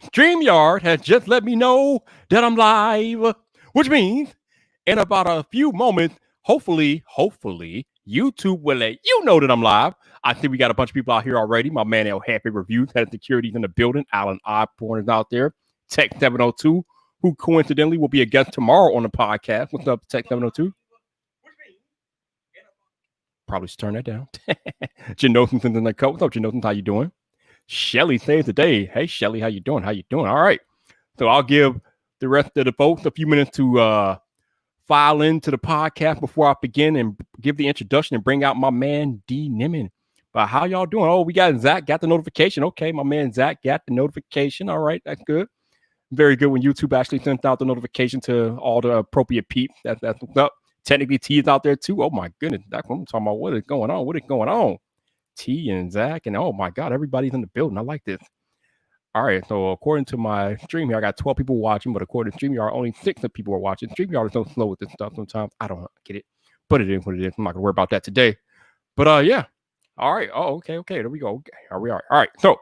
StreamYard has just let me know that I'm live, which means in about a few moments, hopefully, YouTube will let you know that I'm live. I think we got a bunch of people out here already. My man El Happy Reviews, Head of Securities in the building. Alan Osborne is out there. Tech 702, who coincidentally will be a guest tomorrow on the podcast. What's up, Tech 702? Probably should turn that down. Janoson's in the coat. What's up, Janoson? How you doing? Shelly saves the day. Hey, Shelly, how you doing? How you doing? All right. So I'll give the rest of the folks a few minutes to file into the podcast before I begin and give the introduction and bring out my man, Dee Nimmin. But how y'all doing? Oh, we got Zach, got the notification. Okay, my man Zach got the notification. All right, that's good. Very good when YouTube actually sends out the notification to all the appropriate peeps. That's what's up. Technically, T is out there too. Oh my goodness, that's what I'm talking about. What is going on? What is going on? T and Zach, and oh my God, everybody's in the building. I like this. All right, so according to my stream here, I got 12 people watching, but according to StreamYard, only 6 people are watching. StreamYard is so slow with this stuff sometimes. I don't get it. Put it in what it is. I'm not going to worry about that today. But yeah. All right. Oh, okay. There we go. Okay. Here we are. All right. So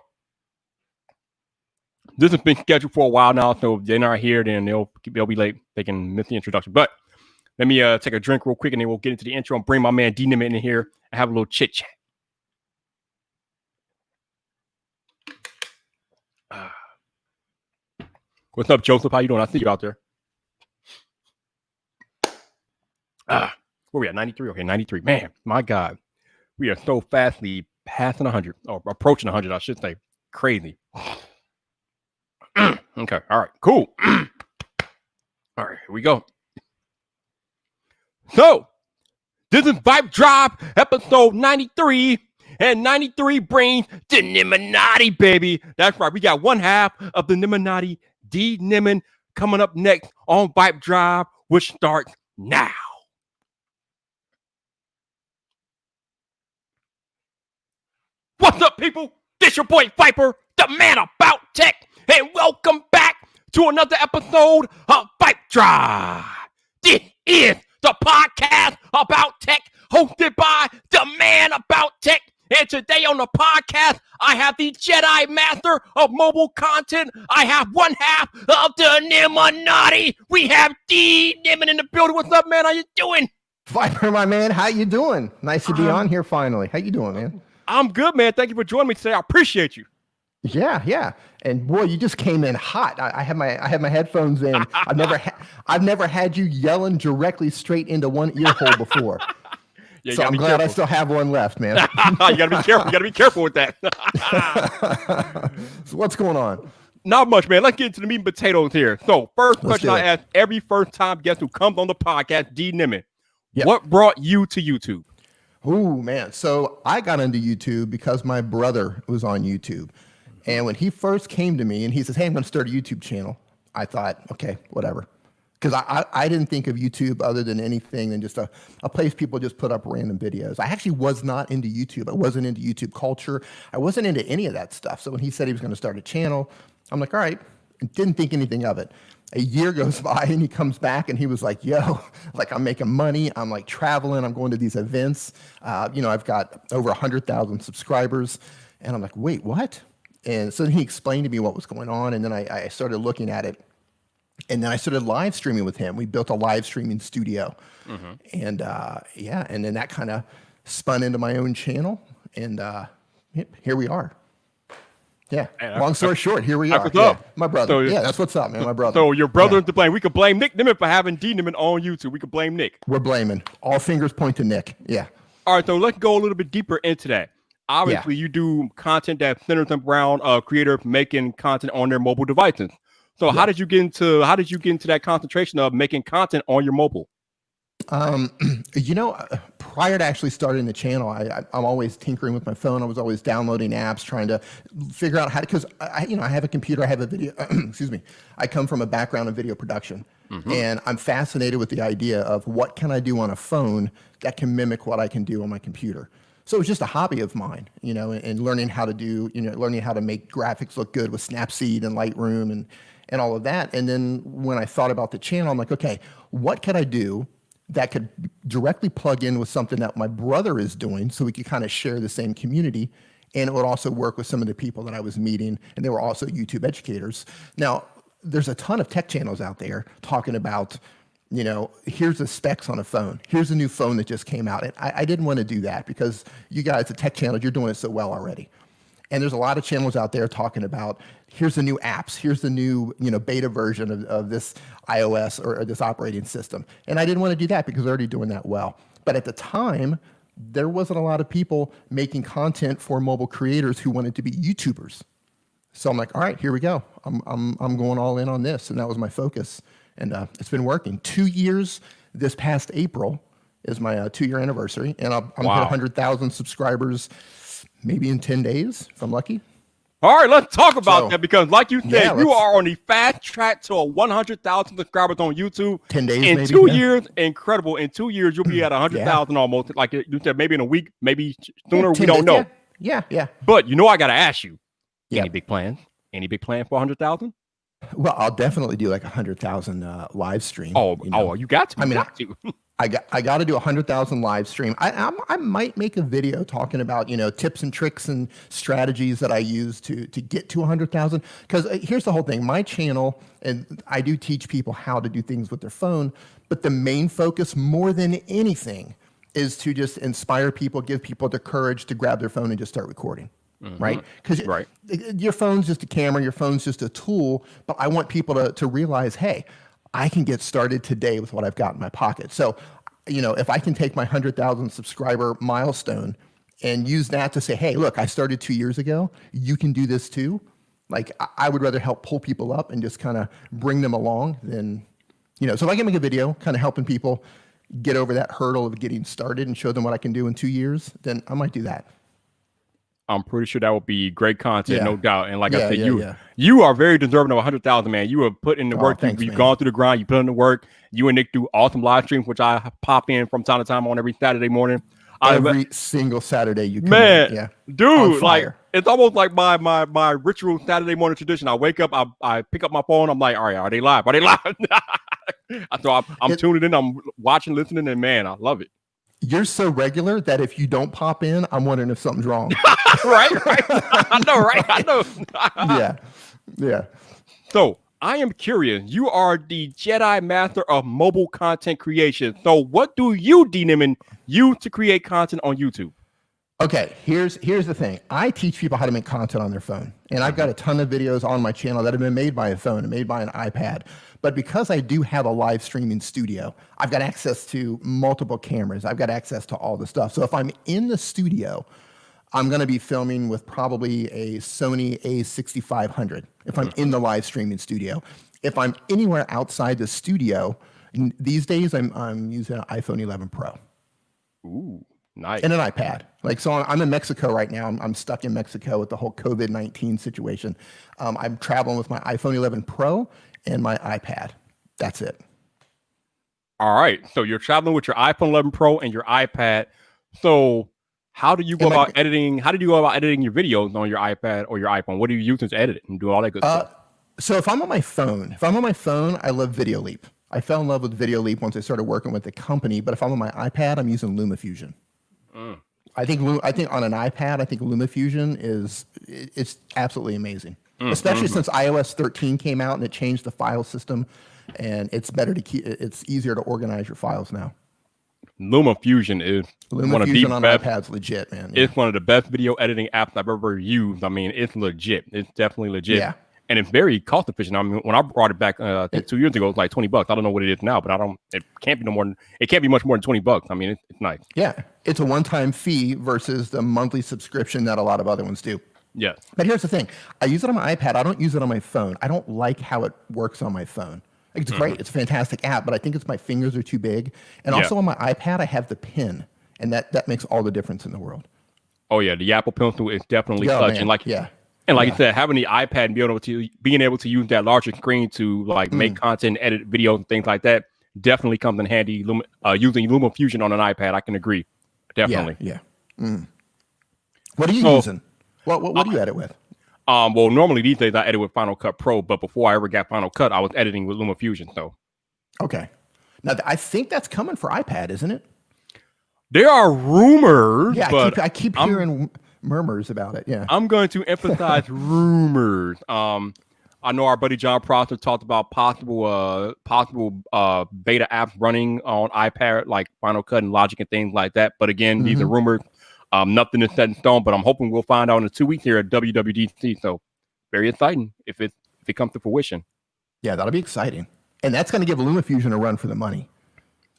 this has been scheduled for a while now, so if they're not here, then they'll be late. They can miss the introduction. But let me take a drink real quick, and then we'll get into the intro and bring my man Dee Nimmin in here and have a little chit-chat. What's up, Joseph? How you doing? I see you out there. Where we at? 93? Okay, 93. Man, my God. We are so fastly passing 100, or approaching 100, I should say. Crazy. Okay, all right, cool. All right, here we go. So, this is VypDrive, episode 93, and 93 brings the Nimminati, baby. That's right, we got one half of the Nimminati, Dee Nimmin, coming up next on VypDrive, which starts now. What's up, people? This your boy Viper, the man about tech, and welcome back to another episode of VypDrive. This is the podcast about tech, hosted by the man about tech. And today on the podcast, I have the Jedi Master of mobile content. I have one half of the Nimminati. We have Dee Nimmin in the building. What's up, man? How you doing? Viper, my man, how you doing? Nice to be on here finally. How you doing, man? I'm good, man. Thank you for joining me today. I appreciate you. Yeah. And boy, you just came in hot. I had my headphones in. I've never had you yelling directly straight into one ear hole before. Yeah, so I'm glad I still have one left, man. You gotta be careful. You gotta be careful with that. So what's going on? Not much, man. Let's get into the meat and potatoes here. So first question I ask every first-time guest who comes on the podcast, Dee Nimmin. Yep. What brought you to YouTube? Oh, man. So I got into YouTube because my brother was on YouTube. And when he first came to me and he says, hey, I'm going to start a YouTube channel, I thought, okay, whatever. Because I didn't think of YouTube other than anything than just a place people just put up random videos. I actually was not into YouTube. I wasn't into YouTube culture. I wasn't into any of that stuff. So when he said he was going to start a channel, I'm like, all right, and didn't think anything of it. A year goes by and he comes back and he was like, yo, like I'm making money. I'm like traveling. I'm going to these events. I've got over 100,000 subscribers. And I'm like, wait, what? And so then he explained to me what was going on. And then I started looking at it. And then I started live streaming with him. We built a live streaming studio. Mm-hmm. And and then that kind of spun into my own channel. And here we are. Yeah. Long story short, here we are. Yeah, my brother. So, that's what's up, man. My brother. So your brother is to blame. We could blame Nick Nimmin for having Dee Nimmin on YouTube. We could blame Nick. We're blaming. All fingers point to Nick. Yeah. All right. So let's go a little bit deeper into that. Obviously, you do content that centers around creators making content on their mobile devices. So how did you get into that concentration of making content on your mobile? Prior to actually starting the channel, I'm always tinkering with my phone. I was always downloading apps, trying to figure out how to, because I have a computer, I have a video, excuse me. I come from a background in video production, and I'm fascinated with the idea of what can I do on a phone that can mimic what I can do on my computer. So it was just a hobby of mine, and learning how to make graphics look good with Snapseed and Lightroom and all of that. And then when I thought about the channel, I'm like, okay, what could I do that could directly plug in with something that my brother is doing so we could kind of share the same community and it would also work with some of the people that I was meeting, and they were also YouTube educators. Now, there's a ton of tech channels out there talking about, here's the specs on a phone. Here's a new phone that just came out. And I didn't want to do that because you guys, the tech channels, you're doing it so well already. And there's a lot of channels out there talking about, here's the new apps, here's the new beta version of this iOS or this operating system. And I didn't want to do that because they're already doing that well. But at the time, there wasn't a lot of people making content for mobile creators who wanted to be YouTubers. So I'm like, all right, here we go. I'm going all in on this. And that was my focus. And it's been working. 2 years this past April is my 2-year anniversary. And I'm hit 100,000 subscribers maybe in 10 days, if I'm lucky. All right, let's talk about that because like you said, you are on the fast track to 100,000 subscribers on YouTube. 10 days, in maybe, 2 years, incredible. In 2 years, you'll be at 100,000 almost. Like you said, maybe in a week, maybe sooner, we don't know. Yeah. But I got to ask you, any big plans? Any big plan for 100,000? Well, I'll definitely do like 100,000 live stream. You got to. I got to do 100,000 live stream. I might make a video talking about tips and tricks and strategies that I use to get to 100,000. Because here's the whole thing. My channel, and I do teach people how to do things with their phone, but the main focus more than anything is to just inspire people, give people the courage to grab their phone and just start recording. Right? Because your phone's just a camera, your phone's just a tool, but I want people to realize, hey, I can get started today with what I've got in my pocket. So, if I can take my 100,000 subscriber milestone and use that to say, hey, look, I started 2 years ago, you can do this too. Like, I would rather help pull people up and just kind of bring them along than, so if I can make a video kind of helping people get over that hurdle of getting started and show them what I can do in 2 years, then I might do that. I'm pretty sure that would be great content, no doubt. And like I said, you are very deserving of 100,000, man. You have put in the work. Thanks, you've gone through the grind. You put in the work. You and Nick do awesome live streams, which I pop in from time to time on every Saturday morning. Every single Saturday you come in, dude, like it's almost like my ritual Saturday morning tradition. I wake up, I pick up my phone. I'm like, all right, are they live? Are they live? So I'm tuning in. I'm watching, listening, and man, I love it. You're so regular that if you don't pop in, I'm wondering if something's wrong. right. I know. Yeah. So I am curious. You are the Jedi Master of mobile content creation. So what do you, Dee Nimmin, use to create content on YouTube? Okay, here's the thing. I teach people how to make content on their phone. And I've got a ton of videos on my channel that have been made by a phone and made by an iPad. But because I do have a live streaming studio, I've got access to multiple cameras. I've got access to all the stuff. So if I'm in the studio, I'm going to be filming with probably a Sony A6500 if I'm in the live streaming studio. If I'm anywhere outside the studio, these days I'm using an iPhone 11 Pro. Ooh. Nice. And an iPad. So I'm in Mexico right now. I'm stuck in Mexico with the whole COVID-19 situation. I'm traveling with my iPhone 11 Pro and my iPad. That's it. All right. So you're traveling with your iPhone 11 Pro and your iPad. So how do you go about editing? How do you go about editing your videos on your iPad or your iPhone? What do you use to edit it and do all that good stuff? So if I'm on my phone, I love Video Leap. I fell in love with Video Leap once I started working with the company. But if I'm on my iPad, I'm using LumaFusion. I think on an iPad, LumaFusion it's absolutely amazing, especially since iOS 13 came out and it changed the file system, and it's easier to organize your files now. LumaFusion is one of the on best. iPad's legit, man. It's one of the best video editing apps I've ever used. I mean, it's legit. It's definitely legit. Yeah. And it's very cost efficient. I mean, when I brought it back 2 years ago, it was like $20. I don't know what it is now, but it can't be much more than $20. I mean, it's nice. Yeah. It's a one-time fee versus the monthly subscription that a lot of other ones do. Yeah. But here's the thing. I use it on my iPad. I don't use it on my phone. I don't like how it works on my phone. It's great. It's a fantastic app, but I think my fingers are too big. And also on my iPad, I have the pen, and that makes all the difference in the world. Oh yeah, the Apple Pencil is definitely clutch. And like you said, having the iPad and being able to use that larger screen to make content, edit videos, and things like that definitely comes in handy. Using LumaFusion on an iPad, I can agree. Definitely. Yeah. What are you using? What do you edit with? Well, normally these days I edit with Final Cut Pro, but before I ever got Final Cut, I was editing with LumaFusion. So, okay. Now I think that's coming for iPad, isn't it? There are rumors. Yeah, but I keep hearing murmurs about it. Yeah. I'm going to emphasize rumors. I know our buddy John Prosser talked about possible beta apps running on iPad, like Final Cut and Logic and things like that. But again, these are rumors. Nothing is set in stone, but I'm hoping we'll find out in 2 weeks here at WWDC. So very exciting if it comes to fruition. Yeah, that'll be exciting. And that's going to give LumaFusion a run for the money.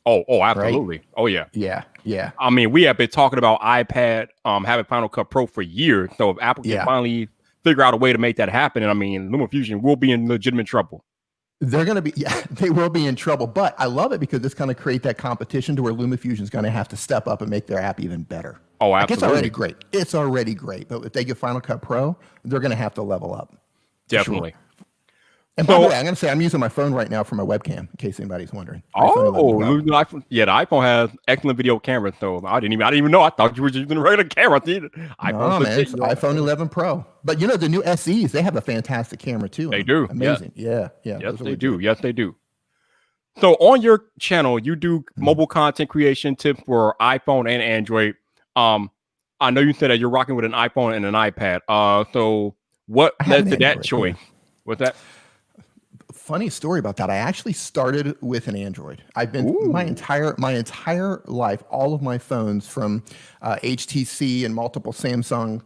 Oh, absolutely. Right? Oh, yeah. Yeah. I mean, we have been talking about iPad having Final Cut Pro for years. So if Apple can finally figure out a way to make that happen, and I mean, LumaFusion will be in legitimate trouble. They're going to be, they will be in trouble. But I love it because it's going to create that competition to where LumaFusion is going to have to step up and make their app even better. Oh, absolutely. Like, it's already great. But if they get Final Cut Pro, they're going to have to level up. Definitely. Sure. And by the way, I'm going to say I'm using my phone right now for my webcam, in case anybody's wondering. The iPhone has excellent video camera. So I didn't even know. I thought you were using a regular camera. No, man, it's iPhone 11 Pro. But you know, the new SEs, they have a fantastic camera too. They do. Amazing. Yeah. Yes, they do. Yes, they do. So on your channel, you do mobile content creation tips for iPhone and Android. I know you said that you're rocking with an iPhone and an iPad. So what led to that choice? What's that? Funny story about that. I actually started with an Android. I've been my entire life, all of my phones from HTC and multiple Samsung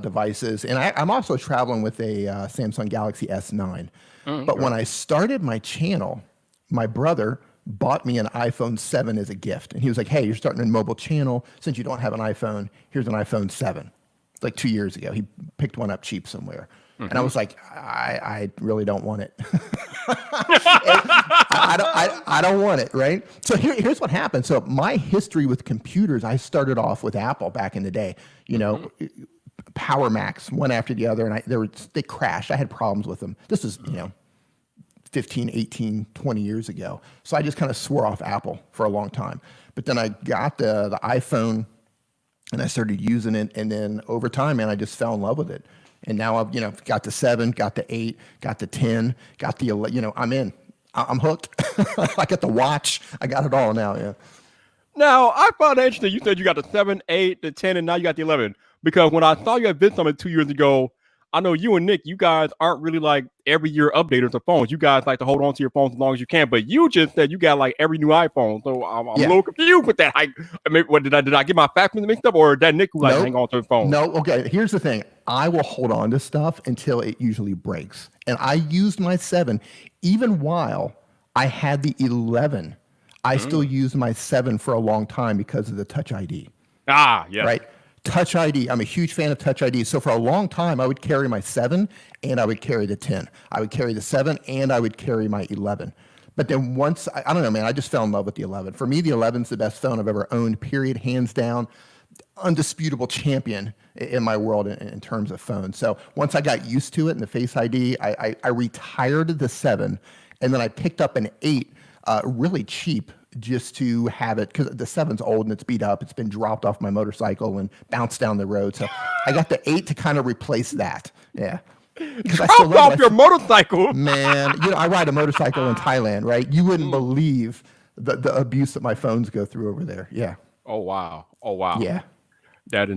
devices, and I'm also traveling with a Samsung Galaxy S9. But when I started my channel, my brother bought me an iPhone 7 as a gift, and he was like, "Hey, you're starting a mobile channel. Since you don't have an iPhone, here's an iPhone 7." It's like 2 years ago. He picked one up cheap somewhere. And I was like, I really don't want it. I don't want it, right? So here's what happened. So my history with computers, I started off with Apple back in the day. You know, Power Macs, one after the other, and they crashed. I had problems with them. This is 15, 18, 20 years ago. So I just kind of swore off Apple for a long time. But then I got the iPhone, and I started using it, and then over time, man, I just fell in love with it. And now I've got the 7, got the 8, got the 10, got the 11, I'm in. I'm hooked. I got the watch. I got it all now, yeah. Now, I found it interesting. You said you got the 7, 8, the 10, and now you got the 11. Because when I saw you at VidSummit 2 years ago, I know you and Nick, you guys aren't really like every year updaters of phones. You guys like to hold on to your phones as long as you can. But you just said you got like every new iPhone. So I'm a little confused with that. I mean, what did I get my facts mixed up, or that Nick who like hang on to his phone? No, okay. Here's the thing. I will hold on to stuff until it usually breaks. And I used my 7 even while I had the 11. I still used my 7 for a long time because of the Touch ID. Yeah. Right? Touch ID. I'm a huge fan of Touch ID. So for a long time, I would carry my 7 and I would carry the 10. I would carry the 7 and I would carry my 11. But then once, I don't know, man, I just fell in love with the 11. For me, the 11's the best phone I've ever owned, period, hands down. Undisputable champion in my world in terms of phones. So once I got used to it and the Face ID, I retired the 7 and then I picked up an 8 really cheap just to have it, because the 7's old and it's beat up. It's been dropped off my motorcycle and bounced down the road. So I got the 8 to kind of replace that. Yeah. Dropped off your motorcycle? Man, I ride a motorcycle in Thailand, right? You wouldn't believe the abuse that my phones go through over there. Yeah. Oh, wow. Yeah. That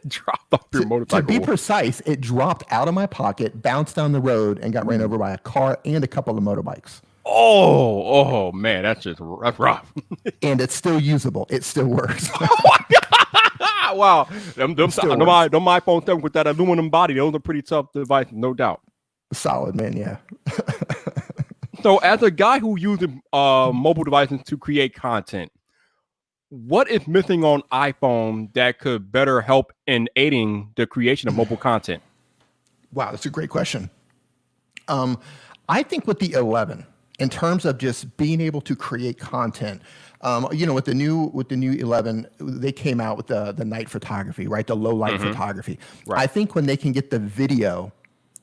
dropped off your motorcycle. To be precise, it dropped out of my pocket, bounced down the road, and got ran over by a car and a couple of motorbikes. Oh man, that's rough. And it's still usable. It still works. Oh my God. Wow. Them iPhone 7 with that aluminum body, those are pretty tough devices, no doubt. Solid, man, yeah. So as a guy who uses mobile devices to create content, what is missing on iPhone that could better help in aiding the creation of mobile content? Wow, that's a great question. I think with the 11, in terms of just being able to create content, with the new 11, they came out with the night photography, right? The low light photography. Right. I think when they can get the video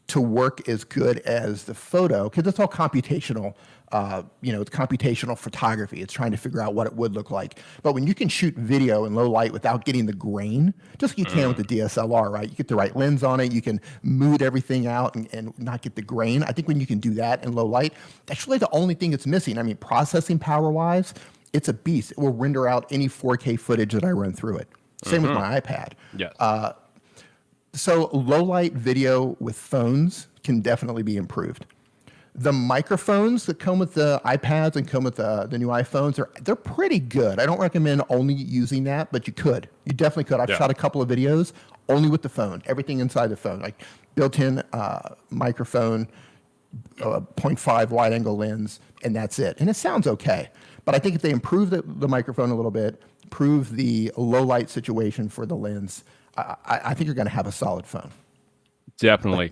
to work as good as the photo, because it's all computational. It's computational photography. It's trying to figure out what it would look like. But when you can shoot video in low light without getting the grain, just like you can with the DSLR, right? You get the right lens on it. You can mood everything out and not get the grain. I think when you can do that in low light, that's really the only thing that's missing. I mean, processing power-wise, it's a beast. It will render out any 4K footage that I run through it. Same with my iPad. Yes. So low light video with phones can definitely be improved. The microphones that come with the iPads and come with the new iPhones, they're pretty good. I don't recommend only using that, but you could. You definitely could. I've shot a couple of videos only with the phone, everything inside the phone, like built-in microphone, 0.5 wide angle lens, and that's it. And it sounds okay. But I think if they improve the microphone a little bit, improve the low light situation for the lens, I think you're going to have a solid phone. Definitely.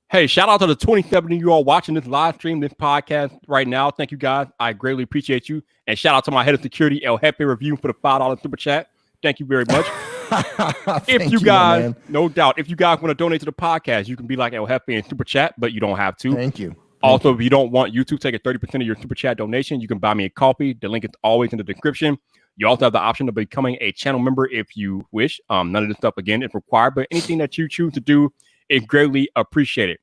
Hey, shout out to the 27 of you all watching this live stream, this podcast right now. Thank you guys. I greatly appreciate you. And shout out to my head of security, El Jefe Review, for the $5 super chat. Thank you very much. If you guys, no doubt, if you guys want to donate to the podcast, you can be like El Jefe and super chat, but you don't have to. Thank you. Also, if you don't want YouTube to take a 30% of your super chat donation, you can buy me a coffee. The link is always in the description. You also have the option of becoming a channel member if you wish. None of this stuff, again, is required, but anything that you choose to do is greatly appreciated.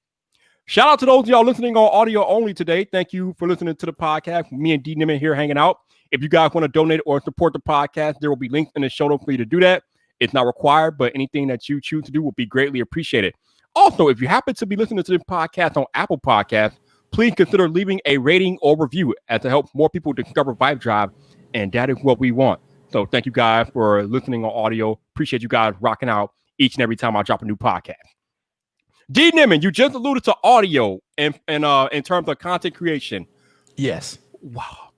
Shout out to those of y'all listening on audio only today. Thank you for listening to the podcast. Me and Dee Nimmin here hanging out. If you guys want to donate or support the podcast, there will be links in the show notes for you to do that. It's not required, but anything that you choose to do will be greatly appreciated. Also, if you happen to be listening to this podcast on Apple Podcasts, please consider leaving a rating or review as to help more people discover VypDrive, and that is what we want. So thank you guys for listening on audio. Appreciate you guys rocking out each and every time I drop a new podcast. Dee Nimmin, you just alluded to audio and in terms of content creation. Yes. Wow.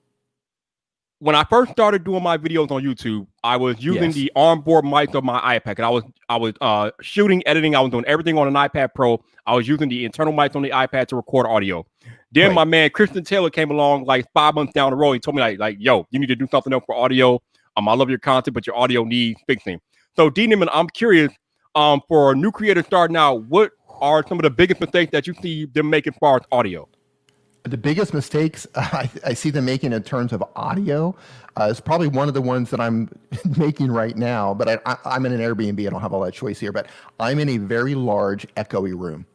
When I first started doing my videos on YouTube, I was using the onboard mic of my iPad. And I was shooting, editing. I was doing everything on an iPad Pro. I was using the internal mic on the iPad to record audio. Then my man Christian Taylor came along like 5 months down the road. He told me like, yo, you need to do something else for audio. I love your content, but your audio needs fixing. So Dee Nimmin, I'm curious, for a new creator starting out, what are some of the biggest mistakes that you see them making as far as audio? The biggest mistakes I see them making in terms of audio is probably one of the ones that I'm making right now, but I'm in an Airbnb. I don't have all that choice here, but I'm in a very large echoey room,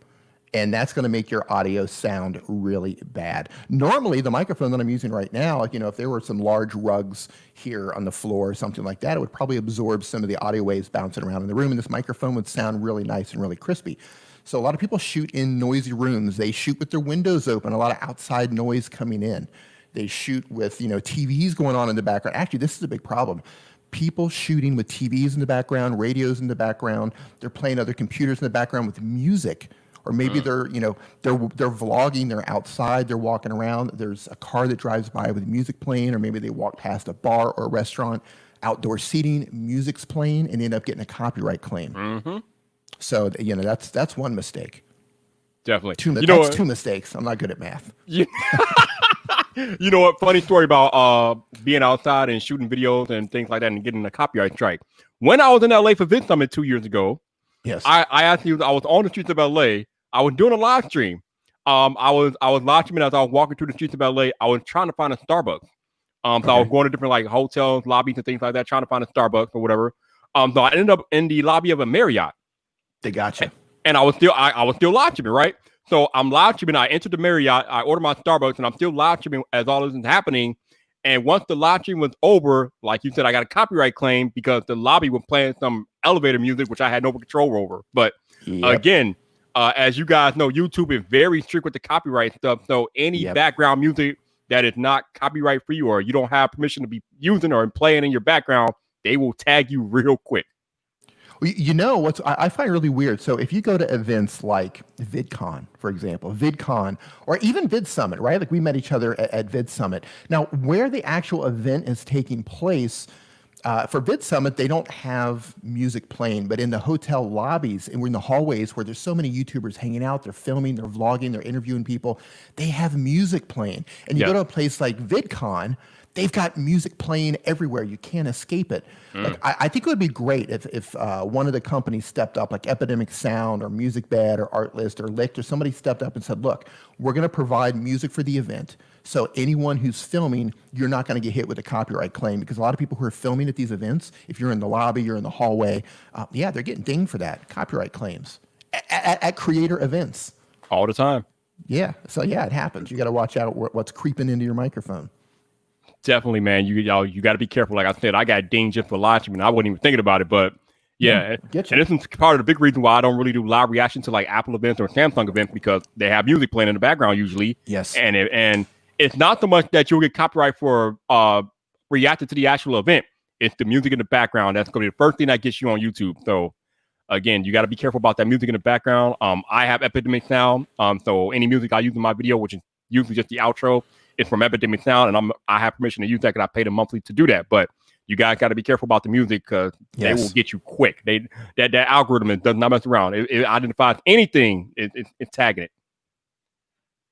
and that's going to make your audio sound really bad. Normally, the microphone that I'm using right now, like, if there were some large rugs here on the floor or something like that, it would probably absorb some of the audio waves bouncing around in the room, and this microphone would sound really nice and really crispy. So a lot of people shoot in noisy rooms. They shoot with their windows open, a lot of outside noise coming in. They shoot with, TVs going on in the background. Actually, this is a big problem. People shooting with TVs in the background, radios in the background. They're playing other computers in the background with music. Or maybe they're vlogging, they're outside, they're walking around. There's a car that drives by with music playing, or maybe they walk past a bar or a restaurant, outdoor seating, music's playing, and end up getting a copyright claim. Mm-hmm. So, that's one mistake. Definitely. Two mistakes. I'm not good at math. Yeah. You know what? Funny story about being outside and shooting videos and things like that and getting a copyright strike. When I was in LA for Vid Summit 2 years ago, yes, I actually I was on the streets of LA. I was doing a live stream. I was live streaming as I was walking through the streets of LA. I was trying to find a Starbucks. So I was going to different like hotels, lobbies, and things like that, trying to find a Starbucks or whatever. So I ended up in the lobby of a Marriott. They got you. And I was still live streaming, right? So I'm live streaming. I entered the Marriott. I ordered my Starbucks, and I'm still live streaming as all this is happening. And once the live stream was over, like you said, I got a copyright claim because the lobby was playing some elevator music, which I had no control over. But again, as you guys know, YouTube is very strict with the copyright stuff. So any background music that is not copyright free or you don't have permission to be using or playing in your background, they will tag you real quick. What I find really weird. So if you go to events like VidCon, for example, VidCon, or even Vid Summit, right? Like we met each other at Vid Summit. Now, where the actual event is taking place, for Vid Summit, they don't have music playing, but in the hotel lobbies and we're in the hallways where there's so many YouTubers hanging out, they're filming, they're vlogging, they're interviewing people, they have music playing. And you go to a place like VidCon, they've got music playing everywhere. You can't escape it. Like, I think it would be great if one of the companies stepped up, like Epidemic Sound or MusicBed or Artlist or Licked, or somebody stepped up and said, look, we're going to provide music for the event. So anyone who's filming, you're not going to get hit with a copyright claim, because a lot of people who are filming at these events, if you're in the lobby, you're in the hallway, they're getting dinged for that, copyright claims at creator events. All the time. Yeah. So it happens. You got to watch out what's creeping into your microphone. Definitely, man. You got to be careful. Like I said, I got dinged just for live streaming. I wasn't even thinking about it, but Yeah, get you. and this is part of the big reason why I don't really do live reaction to like Apple events or Samsung events, because they have music playing in the background usually. Yes. And it's not so much that you'll get copyright for reacting to the actual event. It's the music in the background that's going to be the first thing that gets you on YouTube. So again, you got to be careful about that music in the background. I have Epidemic Sound. So any music I use in my video, which is usually just the outro, is from Epidemic Sound, and I have permission to use that because I paid them monthly to do that. But you guys got to be careful about the music because they will get you quick. That algorithm does not mess around. It identifies anything. It's tagging it.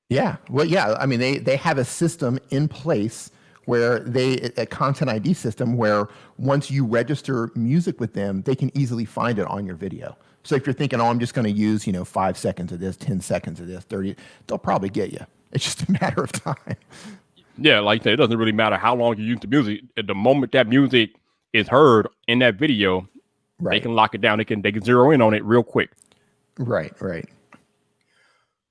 Yeah. Well, yeah. I mean, they have a system in place where a content ID system where once you register music with them, they can easily find it on your video. So if you're thinking, oh, I'm just going to use, 5 seconds of this, 10 seconds of this, 30, they'll probably get you. It's just a matter of time. Yeah, like I said, it doesn't really matter how long you use the music. At the moment that music is heard in that video, they can lock it down. They can zero in on it real quick. Right.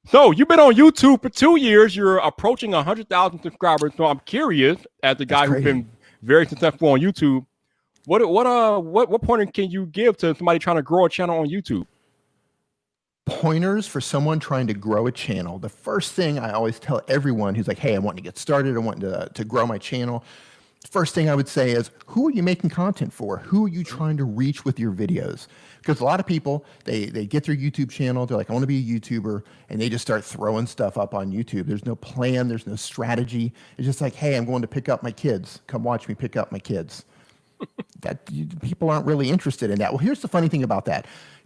So you've been on YouTube for 2 years. You're approaching 100,000 subscribers. So I'm curious, as a guy who's been very successful on YouTube, what pointer can you give to somebody trying to grow a channel on YouTube? Pointers for someone trying to grow a channel. The first thing I always tell everyone who's like, hey, I want to get started, I want to grow my channel. First thing I would say is, who are you making content for? Who are you trying to reach with your videos? Because a lot of people, they get their YouTube channel, they're like, I want to be a YouTuber, and they just start throwing stuff up on YouTube. There's no plan, there's no strategy. It's just like, hey, I'm going to pick up my kids. Come watch me pick up my kids. People aren't really interested in that. Well, here's the funny thing about that.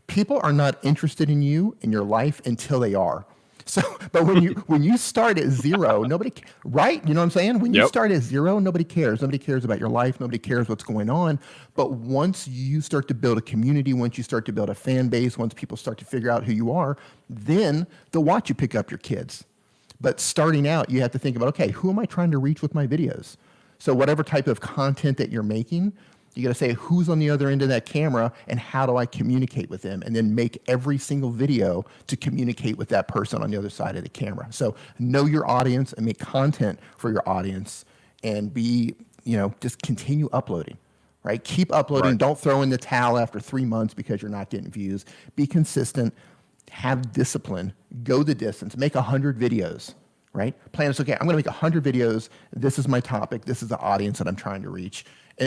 People are not interested in you in your life until they are. So, but when you start at zero, nobody, right? You know what I'm saying? When you start at zero, nobody cares. Nobody cares about your life. Nobody cares what's going on. But once you start to build a community, once you start to build a fan base, once people start to figure out who you are, then they'll watch you pick up your kids. But starting out, you have to think about, okay, who am I trying to reach with my videos? So whatever type of content that you're making, you got to say, who's on the other end of that camera and how do I communicate with them? And then make every single video to communicate with that person on the other side of the camera. So know your audience and make content for your audience and be, just continue uploading, right? Keep uploading. Right. Don't throw in the towel after 3 months because you're not getting views. Be consistent, have discipline, go the distance, make 100 videos, right? Plan is, okay, I'm going to make 100 videos. This is my topic. This is the audience that I'm trying to reach.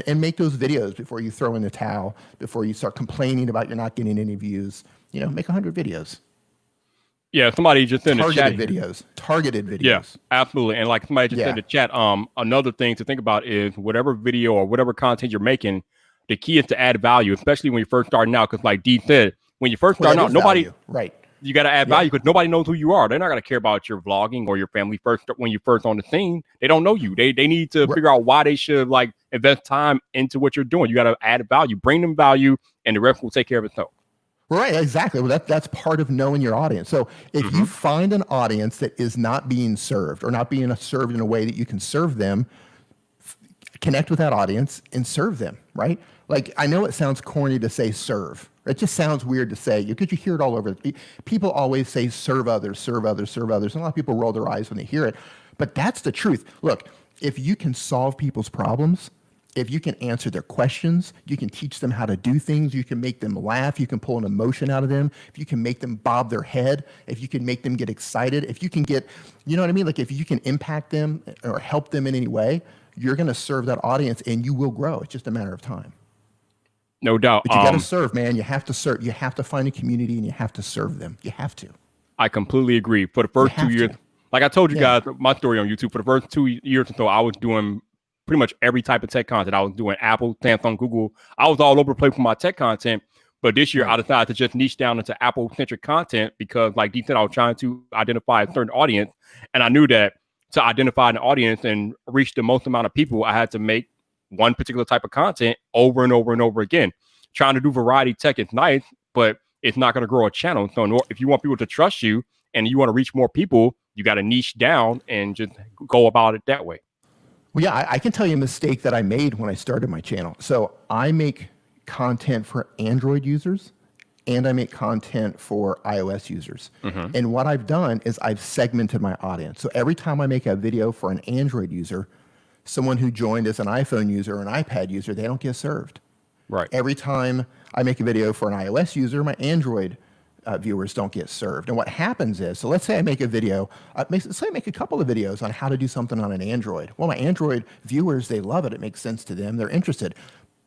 And make those videos before you throw in the towel, before you start complaining about you're not getting any views. Make 100 videos. Yeah, somebody just in the chat. Targeted videos. Yeah, absolutely. And like somebody just said in the chat, another thing to think about is whatever video or whatever content you're making, the key is to add value, especially when you're first starting out. Because like Dee said, when you first start out, nobody, right? You got to add value because nobody knows who you are. They're not going to care about your vlogging or your family when you're first on the scene. They don't know you. They need to figure out why they should invest time into what you're doing. You got to add value, bring them value, and the rest will take care of itself. Right, exactly. Well, that's part of knowing your audience. So if you find an audience that is not being served or not being served in a way that you can serve them, connect with that audience and serve them, right? Like, I know it sounds corny to say serve. It just sounds weird to say because you hear it all over. People always say serve others, serve others, serve others. And a lot of people roll their eyes when they hear it. But that's the truth. Look, if you can solve people's problems, if you can answer their questions, you can teach them how to do things, you can make them laugh, you can pull an emotion out of them, if you can make them bob their head, if you can make them get excited, if you can get, you know what I mean? Like if you can impact them or help them in any way, you're going to serve that audience and you will grow. It's just a matter of time. No doubt. But you got to serve, man. You have to serve. You have to find a community and you have to serve them. You have to. I completely agree. For the first 2 years, like I told you guys, my story on YouTube, for the first 2 years or so, I was doing pretty much every type of tech content. I was doing Apple, Samsung, Google. I was all over the place with my tech content. But this year, I decided to just niche down into Apple-centric content because, like Dee said, I was trying to identify a certain audience. And I knew that to identify an audience and reach the most amount of people, I had to make one particular type of content over and over and over again. Trying to do variety tech is nice, but it's not going to grow a channel. So if you want people to trust you and you want to reach more people, you got to niche down and just go about it that way. Well, yeah, I can tell you a mistake that I made when I started my channel. So I make content for Android users and I make content for iOS users. And what I've done is I've segmented my audience. So every time I make a video for an Android user, someone who joined as an iPhone user or an iPad user, they don't get served. Right. Every time I make a video for an iOS user, my Android viewers don't get served. And what happens is, so let's say I make a video, let's say I make a couple of videos on how to do something on an Android. Well, my Android viewers, they love it. It makes sense to them. They're interested.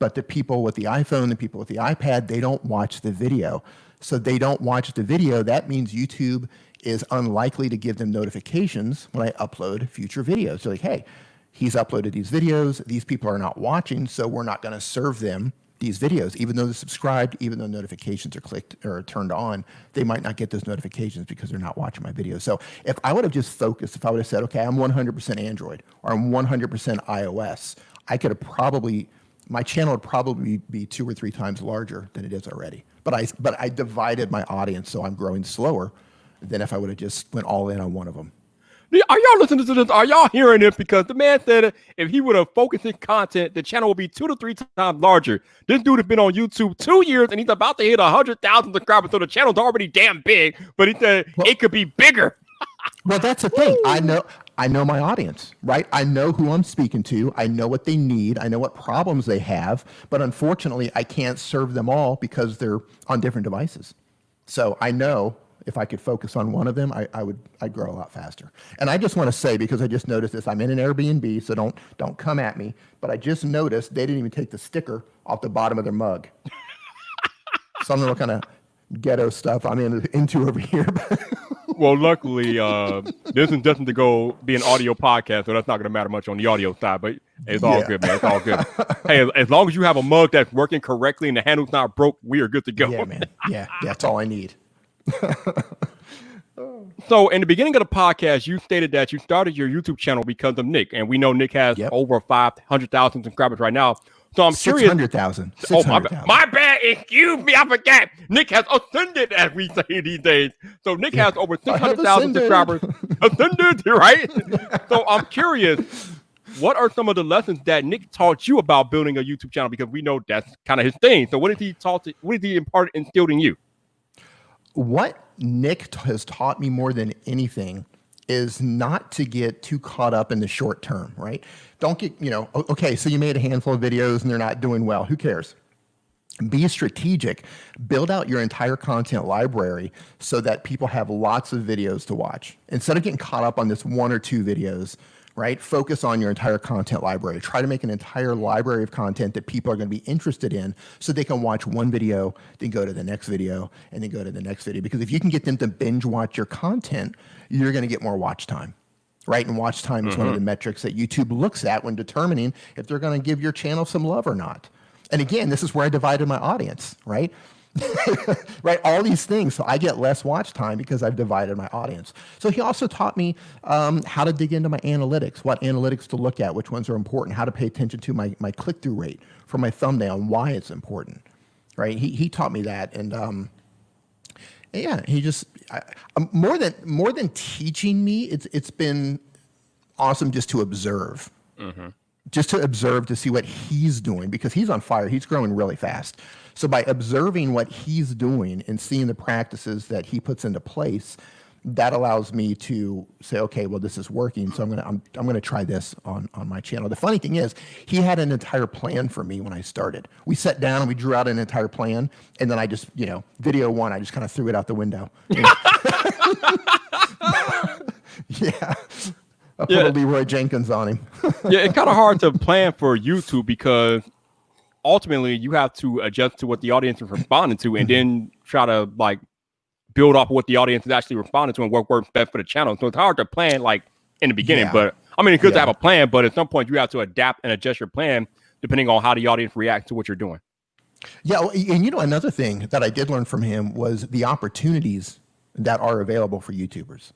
But the people with the iPhone, the people with the iPad, they don't watch the video. So they don't watch the video. That means YouTube is unlikely to give them notifications when I upload future videos. So like, hey, he's uploaded these videos. These people are not watching, so we're not going to serve them these videos. Even though they're subscribed, even though notifications are clicked or turned on, they might not get those notifications because they're not watching my videos. So if I would have just focused, if I would have said, okay, I'm 100% Android or I'm 100% iOS, I could have probably, my channel would probably be 2 or 3 times larger than it is already. But I divided my audience, so I'm growing slower than if I would have just went all in on one of them. Are y'all listening to this? Are y'all hearing it? Because the man said if he would have focused his content, the channel would be 2 to 3 times larger. This dude has been on YouTube 2 years, and he's about to hit 100,000 subscribers. So the channel's already damn big, but he said it could be bigger. Well, that's the thing. I know my audience, right? I know who I'm speaking to. I know what they need. I know what problems they have. But unfortunately, I can't serve them all because they're on different devices. So I know if I could focus on one of them, I'd grow a lot faster. And I just want to say, because I just noticed this, I'm in an Airbnb, so don't come at me. But I just noticed they didn't even take the sticker off the bottom of their mug. So I don't know what kind of ghetto stuff I'm into over here. Well, luckily, this is destined to go be an audio podcast, so that's not going to matter much on the audio side. But it's all good, man. It's all good. Hey, as long as you have a mug that's working correctly and the handle's not broke, we are good to go. Yeah, man. Yeah, that's all I need. So in the beginning of the podcast, you stated that you started your YouTube channel because of Nick, and we know Nick has over 500,000 subscribers right now. So I'm curious. 600,000. Oh, my bad. Excuse me. I forgot. Nick has ascended, as we say these days. So Nick has over 600,000 subscribers. Ascended, right? So I'm curious. What are some of the lessons that Nick taught you about building a YouTube channel? Because we know that's kind of his thing. So what did he instilled in you? What Nick has taught me more than anything is not to get too caught up in the short term, right? Don't get, okay, so you made a handful of videos and they're not doing well. Who cares? Be strategic. Build out your entire content library so that people have lots of videos to watch. Instead of getting caught up on this 1 or 2 videos, right? Focus on your entire content library. Try to make an entire library of content that people are going to be interested in so they can watch one video, then go to the next video, and then go to the next video. Because if you can get them to binge watch your content, you're going to get more watch time, right? And watch time is one of the metrics that YouTube looks at when determining if they're going to give your channel some love or not. And again, this is where I divided my audience, right? Right, all these things. So I get less watch time because I've divided my audience. So he also taught me how to dig into my analytics, what analytics to look at, which ones are important, how to pay attention to my click-through rate for my thumbnail and why it's important, right? He taught me that. And yeah, he just, more than teaching me, it's been awesome just to observe. Just to observe, to see what he's doing, because he's on fire. He's growing really fast. So by observing what he's doing and seeing the practices that he puts into place, that allows me to say, okay, well, this is working, so I'm gonna try this on my channel. The funny thing is, he had an entire plan for me when I started. We sat down and we drew out an entire plan, and then I just, video 1, I just kind of threw it out the window. Yeah. I put a Leroy Jenkins on him. Yeah, it's kind of hard to plan for YouTube because ultimately you have to adjust to what the audience is responding to and then try to build off what the audience is actually responding to and what works best for the channel. So it's hard to plan in the beginning, but I mean, it's good to have a plan, but at some point you have to adapt and adjust your plan depending on how the audience reacts to what you're doing. Yeah. And another thing that I did learn from him was the opportunities that are available for YouTubers.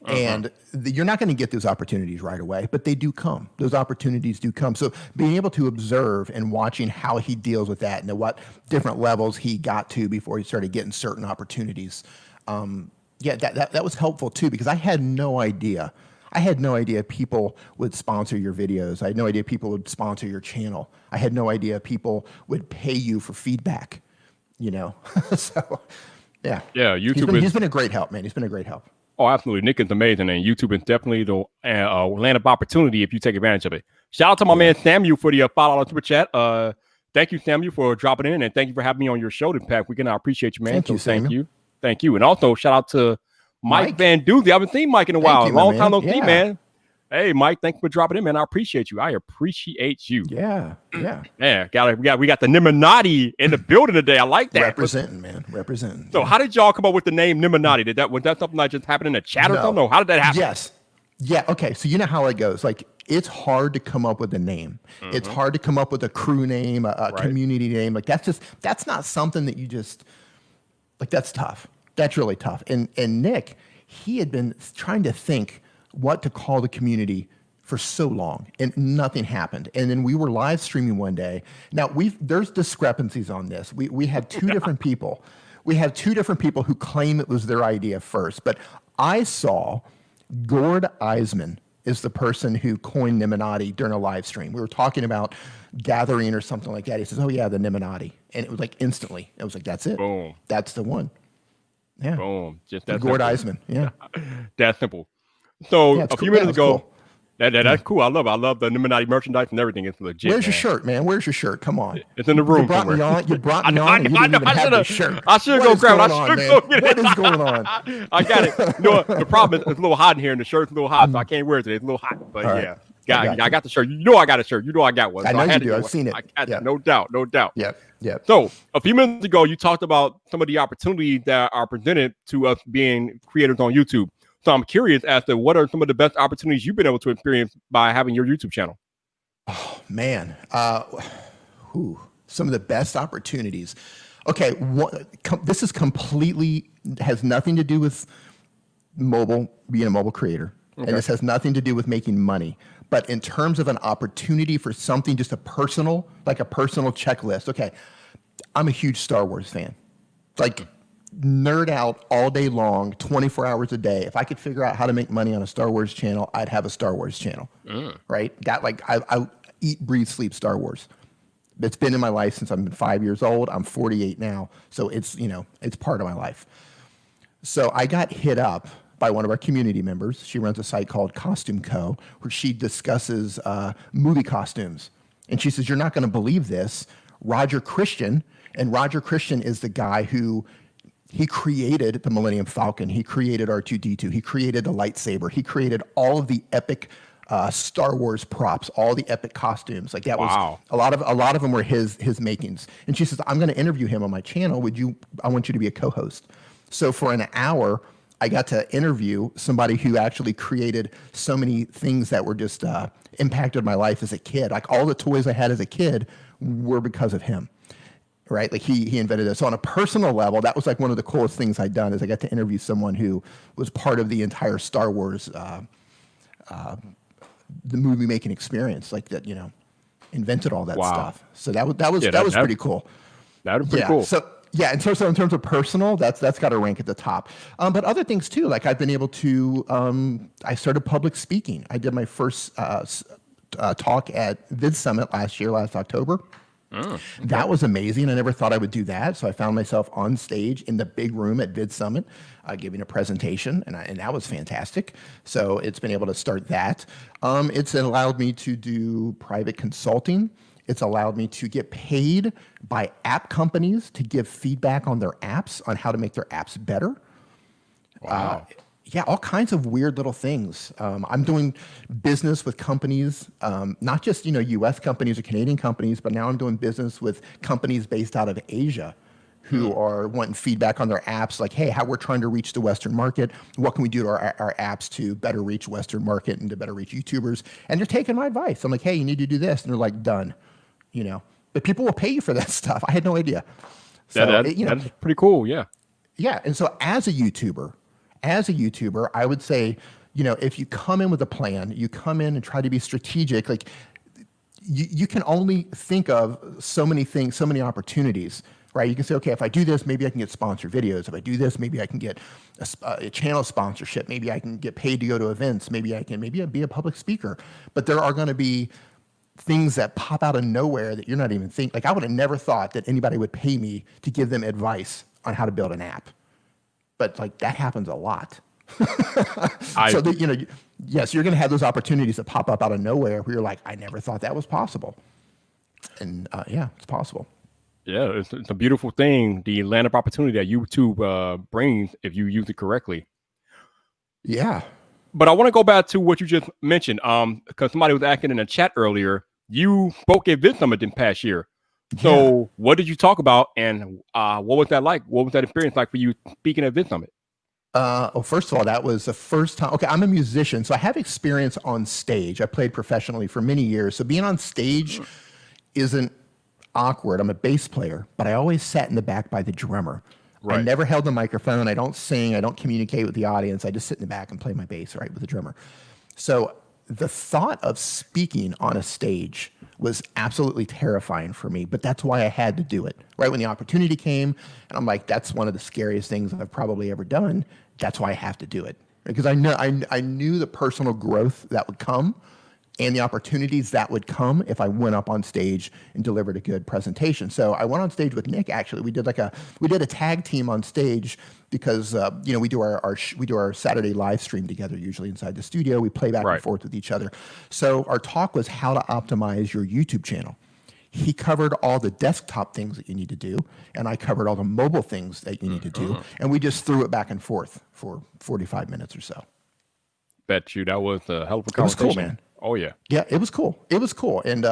And you're not going to get those opportunities right away, but they do come. Those opportunities do come. So being able to observe and watching how he deals with that and at what different levels he got to before he started getting certain opportunities. That was helpful too, because I had no idea. I had no idea people would sponsor your videos. I had no idea people would sponsor your channel. I had no idea people would pay you for feedback, So, yeah. Yeah, he's been a great help, man. He's been a great help. Oh, absolutely. Nick is amazing, and YouTube is definitely the land of opportunity if you take advantage of it. Shout out to my man Samuel for the $5 super chat. thank you, Samuel, for dropping in, and thank you for having me on your show this past weekend. I appreciate you, man. Thank you, Samuel. Thank you, and also shout out to Mike Van Duzy. I haven't seen Mike in a while. You, Long time no see, man. Hey, Mike, thanks for dropping in, man. I appreciate you. Yeah. We got the Nimminati in the building today. I like that. Representing. So, how did y'all come up with the name Nimminati? Was that something that just happened in the chat or something? No, how did that happen? Yes. Yeah. Okay. So you know how it goes. Like, it's hard to come up with a name. Mm-hmm. It's hard to come up with a crew name, a community name. Like, that's not something that you just like. That's tough. That's really tough. And Nick, he had been trying to think what to call the community for so long, and nothing happened. And then we were live streaming one day. Now there's discrepancies on this. We had two different people. We have two different people who claim it was their idea first. But I saw Gord Eisman is the person who coined Nimminati during a live stream. We were talking about gathering or something like that. He says, "Oh yeah, the Nimminati," and it was like instantly. It was like, that's it. Boom. That's the one. Yeah. Boom. Just that Gord simple. Eisman. Yeah. That's simple. So a few minutes ago, cool. That's cool. I love the Nimminati merchandise and everything. It's legit. Where's your shirt, man? Where's your shirt? Come on. It's in the room somewhere. You brought me on. You didn't even have the shirt. I should go grab it. I should go get it. What is going on? I got it. You know what? The problem is it's a little hot in here, and the shirt's a little hot, so I can't wear it today. It's a little hot, but right. I got the shirt. You know I got a shirt. You know I got one. I know you do. I've seen it. I got no doubt. Yeah. So a few minutes ago, you talked about some of the opportunities that are presented to us being creators on YouTube. So I'm curious as to what are some of the best opportunities you've been able to experience by having your YouTube channel? Oh, man. Some of the best opportunities. Okay. This is completely has nothing to do with being a mobile creator. Okay. And this has nothing to do with making money. But in terms of an opportunity for something, just a personal checklist. Okay. I'm a huge Star Wars fan. Like, nerd out all day long, 24 hours a day. If I could figure out how to make money on a Star Wars channel, I'd have a Star Wars channel, right? I eat, breathe, sleep Star Wars. It's been in my life since I'm 5 years old. I'm 48 now, so it's part of my life. So I got hit up by one of our community members. She runs a site called Costume Co., where she discusses movie costumes. And she says, "You're not going to believe this. Roger Christian," and Roger Christian is the guy who he created the Millennium Falcon. He created R2-D2. He created the lightsaber. He created all of the epic Star Wars props, all the epic costumes. Like that was a lot of them were his makings. And she says, "I'm going to interview him on my channel. I want you to be a co-host." So for an hour, I got to interview somebody who actually created so many things that were just impacted my life as a kid. Like all the toys I had as a kid were because of him. Right, like he invented it. So on a personal level, that was like one of the coolest things I'd done. Is I got to interview someone who was part of the entire Star Wars, the movie making experience, like that. Invented all that stuff. So that was pretty cool. That was pretty cool. So yeah, in terms of personal, that's got to rank at the top. But other things too, like I've been able to. I started public speaking. I did my first talk at Vid Summit last October. Okay. That was amazing. I never thought I would do that. So I found myself on stage in the big room at Vid Summit giving a presentation, and that was fantastic. So it's been able to start that. It's allowed me to do private consulting. It's allowed me to get paid by app companies to give feedback on their apps, on how to make their apps better. Wow. Yeah, all kinds of weird little things. I'm doing business with companies, not just U.S. companies or Canadian companies, but now I'm doing business with companies based out of Asia who are wanting feedback on their apps, like, hey, how we're trying to reach the Western market. What can we do to our apps to better reach Western market and to better reach YouTubers? And they're taking my advice. I'm like, hey, you need to do this. And they're like, done. But people will pay you for that stuff. I had no idea. So, that's pretty cool, yeah. Yeah, and so as a YouTuber, I would say, if you come in with a plan, you come in and try to be strategic, like you can only think of so many things, so many opportunities, right? You can say, okay, if I do this, maybe I can get sponsored videos. If I do this, maybe I can get a channel sponsorship. Maybe I can get paid to go to events. Maybe I can be a public speaker. But there are going to be things that pop out of nowhere that you're not even thinking. Like I would have never thought that anybody would pay me to give them advice on how to build an app. But like that happens a lot. So that, yes, you're going to have those opportunities that pop up out of nowhere where you're like, I never thought that was possible. And yeah, it's possible. Yeah, it's a beautiful thing. The land of opportunity that YouTube brings if you use it correctly. Yeah. But I want to go back to what you just mentioned. Because somebody was asking in the chat earlier, you spoke at VidSummit this past year. So what did you talk about, and what was that like? What was that experience like for you speaking at VidSummit? Well, first of all, that was the first time. Okay, I'm a musician, so I have experience on stage. I played professionally for many years, so being on stage isn't awkward. I'm a bass player, but I always sat in the back by the drummer. I never held the microphone. I don't sing. I don't communicate with the audience. I just sit in the back and play my bass, right, with the drummer. So the thought of speaking on a stage was absolutely terrifying for me, but that's why I had to do it. Right when the opportunity came, and I'm like, that's one of the scariest things I've probably ever done. That's why I have to do it, because I knew the personal growth that would come and the opportunities that would come if I went up on stage and delivered a good presentation. So I went on stage with Nick. Actually, we did a tag team on stage because we do our Saturday live stream together, usually inside the studio. We play back and forth with each other. So our talk was how to optimize your YouTube channel. He covered all the desktop things that you need to do, and I covered all the mobile things that you need to do, and we just threw it back and forth for 45 minutes or so. Bet you that was a hell of a conversation. It was cool, man. Oh yeah. Yeah, it was cool. It was cool. And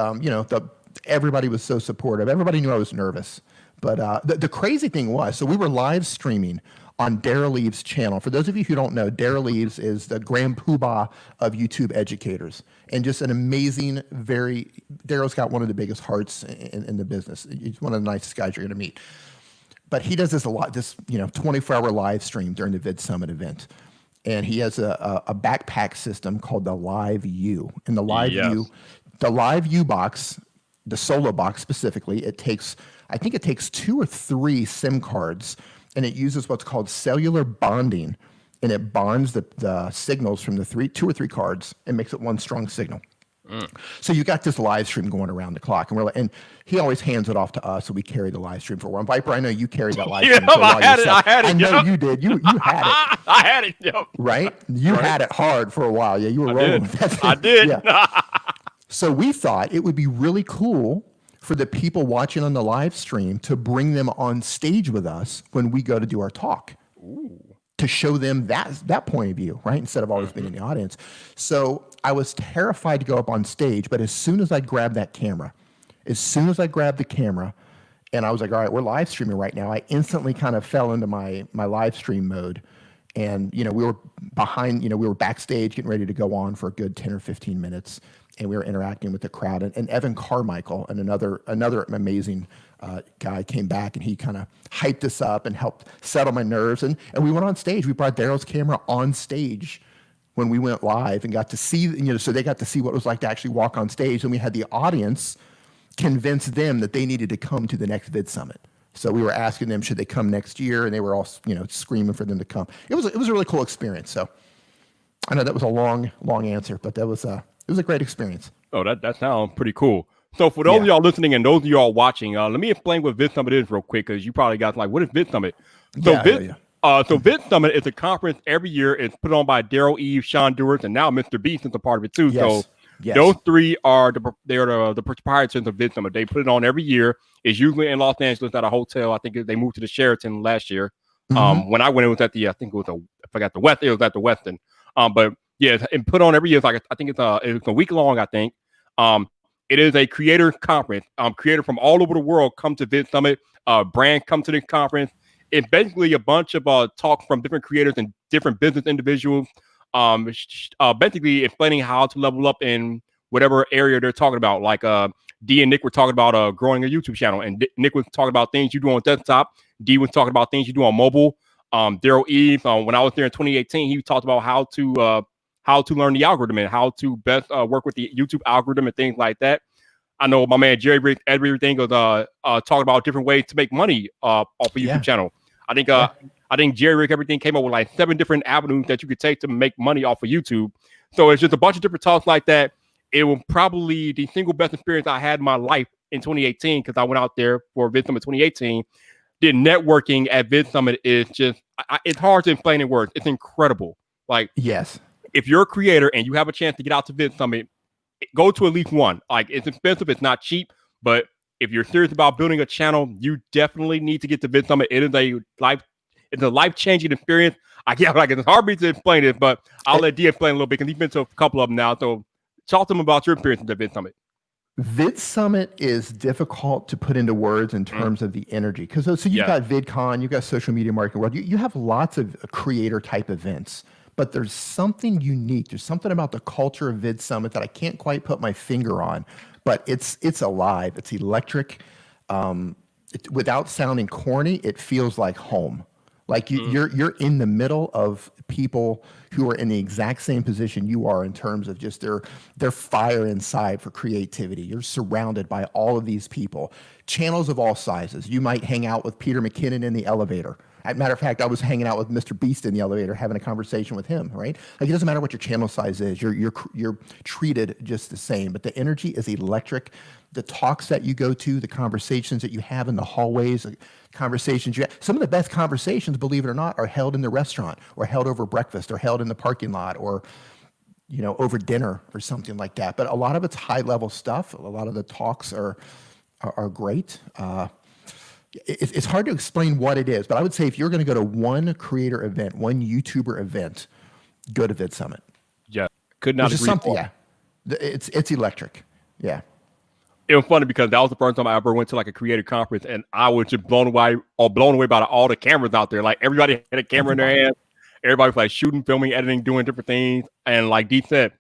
everybody was so supportive. Everybody knew I was nervous. But the crazy thing was, so we were live streaming on Daryl Eves' channel. For those of you who don't know, Daryl Eves is the grand poobah of YouTube educators, and just an amazing, Daryl's got one of the biggest hearts in the business. He's one of the nicest guys you're going to meet. But he does this 24-hour live stream during the VidSummit event. And he has a backpack system called the Live U. And the Live U box, the solo box specifically, I think it takes 2 or 3 SIM cards, and it uses what's called cellular bonding, and it bonds the signals from the 2 or 3 cards and makes it one strong signal. So you got this live stream going around the clock, and he always hands it off to us, so we carry the live stream for a while. Viper, I know you carried that live stream for a while yourself. I know you did. You had it. I had it. Yep. Right? You had it hard for a while. Yeah, you were rolling with that. I did. Yeah. So we thought it would be really cool for the people watching on the live stream to bring them on stage with us when we go to do our talk. Ooh. To show them that point of view, right? Instead of always being in the audience. So I was terrified to go up on stage, but as soon as I grabbed the camera, and I was like, all right, we're live streaming right now, I instantly kind of fell into my live stream mode. And, we were we were backstage getting ready to go on for a good 10 or 15 minutes. And we were interacting with the crowd. And Evan Carmichael and another amazing guy came back, and he kind of hyped us up and helped settle my nerves. And we went on stage. We brought Daryl's camera on stage when we went live and got to see, so they got to see what it was like to actually walk on stage. And we had the audience convince them that they needed to come to the next VidSummit. So we were asking them, should they come next year? And they were all, screaming for them to come. It was a really cool experience. So I know that was a long answer, but it was a great experience. Oh, that sounds pretty cool. So for those of y'all listening and those of y'all watching, let me explain what VidSummit is real quick, because you probably got like, what is VidSummit? So VidSummit is a conference every year. It's put on by Daryl Eves, Sean Dewars, and now Mr. Beast is a part of it too. Yes. So those three are the proprietors of VidSummit. They put it on every year. It's usually in Los Angeles at a hotel. I think they moved to the Sheraton last year. When I went, it was at the I forgot the West. It was at the Westin. But yeah, and put on every year. It's like I think it's a week long. I think. It is a creator conference. Creators from all over the world come to VidSummit. Brands come to the conference. It's basically a bunch of talk from different creators and different business individuals. Basically explaining how to level up in whatever area they're talking about. Like Dee and Nick were talking about growing a YouTube channel, and Nick was talking about things you do on desktop. Dee was talking about things you do on mobile. Daryl Eves, when I was there in 2018, he talked about how to learn the algorithm and how to best work with the YouTube algorithm and things like that. I know my man Jerry Rick, everything was talking about different ways to make money off a YouTube channel. I think Jerry Rick everything came up with like 7 different avenues that you could take to make money off of YouTube. So it's just a bunch of different talks like that. It was probably the single best experience I had in my life in 2018, because I went out there for VidSummit 2018. The networking at VidSummit is just, it's hard to explain in words. It's incredible. Like, yes, if you're a creator and you have a chance to get out to VidSummit, go to at least one. Like, it's expensive, it's not cheap, But if you're serious about building a channel, you definitely need to get to Vid Summit. It's a life-changing experience. I get like it's hard for me to explain it, but I'll let Dee explain a little bit because he's been to a couple of them now. So talk to him about your experience at the Vid Summit. Vid Summit is difficult to put into words in terms of the energy. Because so you've got VidCon, you've got Social Media Marketing World, you have lots of creator type events, but there's something unique. There's something about the culture of Vid Summit that I can't quite put my finger on, but it's alive, it's electric. Without sounding corny, it feels like home. Like you're in the middle of people who are in the exact same position you are in terms of just their fire inside for creativity. You're surrounded by all of these people, channels of all sizes. You might hang out with Peter McKinnon in the elevator. As a matter of fact, I was hanging out with Mr. Beast in the elevator, having a conversation with him, right? Like, it doesn't matter what your channel size is. You're treated just the same, but the energy is electric. The talks that you go to, the conversations that you have in the hallways, the conversations you have, some of the best conversations, believe it or not, are held in the restaurant or held over breakfast or held in the parking lot or, over dinner or something like that. But a lot of it's high level stuff. A lot of the talks are great. It's hard to explain what it is, but I would say if you're going to go to one creator event, one YouTuber event, go to Vid Summit. Yeah, could not agree more. Yeah, it's electric. Yeah. It was funny because that was the first time I ever went to like a creative conference, and I was just blown away by all the cameras out there. Like, everybody had a camera in their hands. Everybody was like shooting, filming, editing, doing different things. And like Dee said,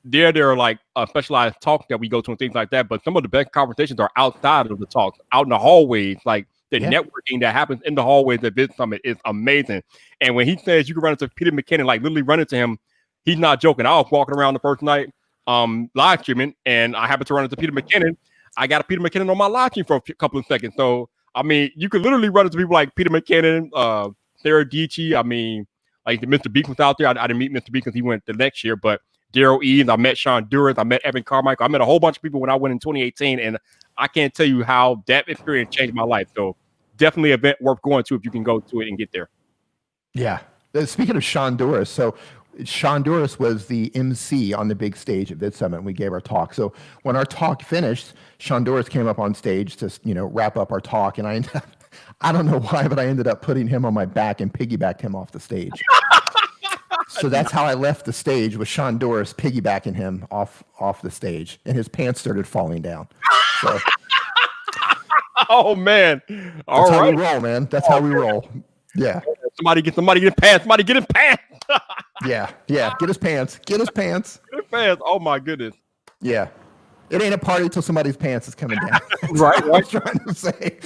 there are like specialized talks that we go to and things like that. But some of the best conversations are outside of the talks, out in the hallways. Like, the networking that happens in the hallways at Vid Summit is amazing. And when he says you can run into Peter McKinnon, like literally run into him, he's not joking. I was walking around the first night live streaming, and I happened to run into Peter McKinnon. I got a Peter McKinnon on my live stream for a couple of seconds. So, I mean, you could literally run into people like Peter McKinnon, Sarah Dietschy. I mean, like Mr. Beak was out there. I didn't meet Mr. Beak because he went the next year, but Daryl Eames, I met Sean Duras, I met Evan Carmichael. I met a whole bunch of people when I went in 2018, and I can't tell you how that experience changed my life. So definitely an event worth going to if you can go to it and get there. Yeah. Speaking of Sean Duras, so Sean Duras was the MC on the big stage at Vid Summit, and we gave our talk. So when our talk finished, Sean Duras came up on stage to wrap up our talk, and I don't know why, but I ended up putting him on my back and piggybacked him off the stage. So that's how I left the stage, with Sean Duras piggybacking him off the stage, and his pants started falling down. So, oh man! That's how we roll, man. That's how we roll. Yeah. Somebody get his pants. Somebody get his pants. Yeah. Get his pants. Get his pants. Get his pants. Oh my goodness. Yeah. It ain't a party till somebody's pants is coming down. Right. I was trying to say.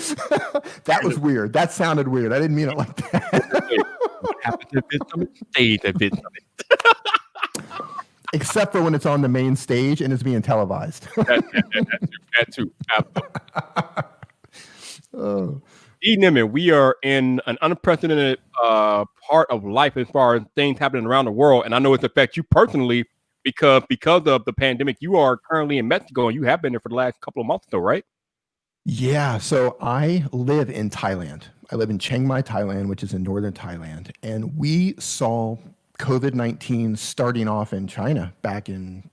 That was weird. That sounded weird. I didn't mean it like that. What happened to Vid Summit stays at Vid Summit. Except for when it's on the main stage and it's being televised. That too. Absolutely. Oh. Dee Nimmin, we are in an unprecedented part of life as far as things happening around the world, and I know it's affects you personally because of the pandemic. You are currently in Mexico, and you have been there for the last couple of months, though, right? Yeah. So I live in Thailand. I live in Chiang Mai, Thailand, which is in northern Thailand, and we saw COVID-19 starting off in China back in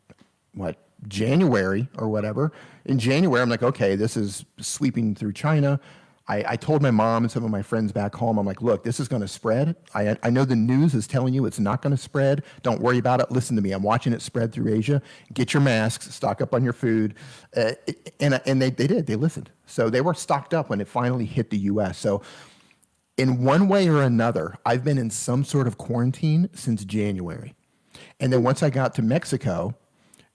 January or whatever. In January, I'm like, okay, this is sweeping through China. I told my mom and some of my friends back home, I'm like, look, this is going to spread. I know the news is telling you it's not going to spread. Don't worry about it. Listen to me. I'm watching it spread through Asia. Get your masks, stock up on your food. And they did. They listened. So they were stocked up when it finally hit the U.S. So in one way or another, I've been in some sort of quarantine since January. And then once I got to Mexico,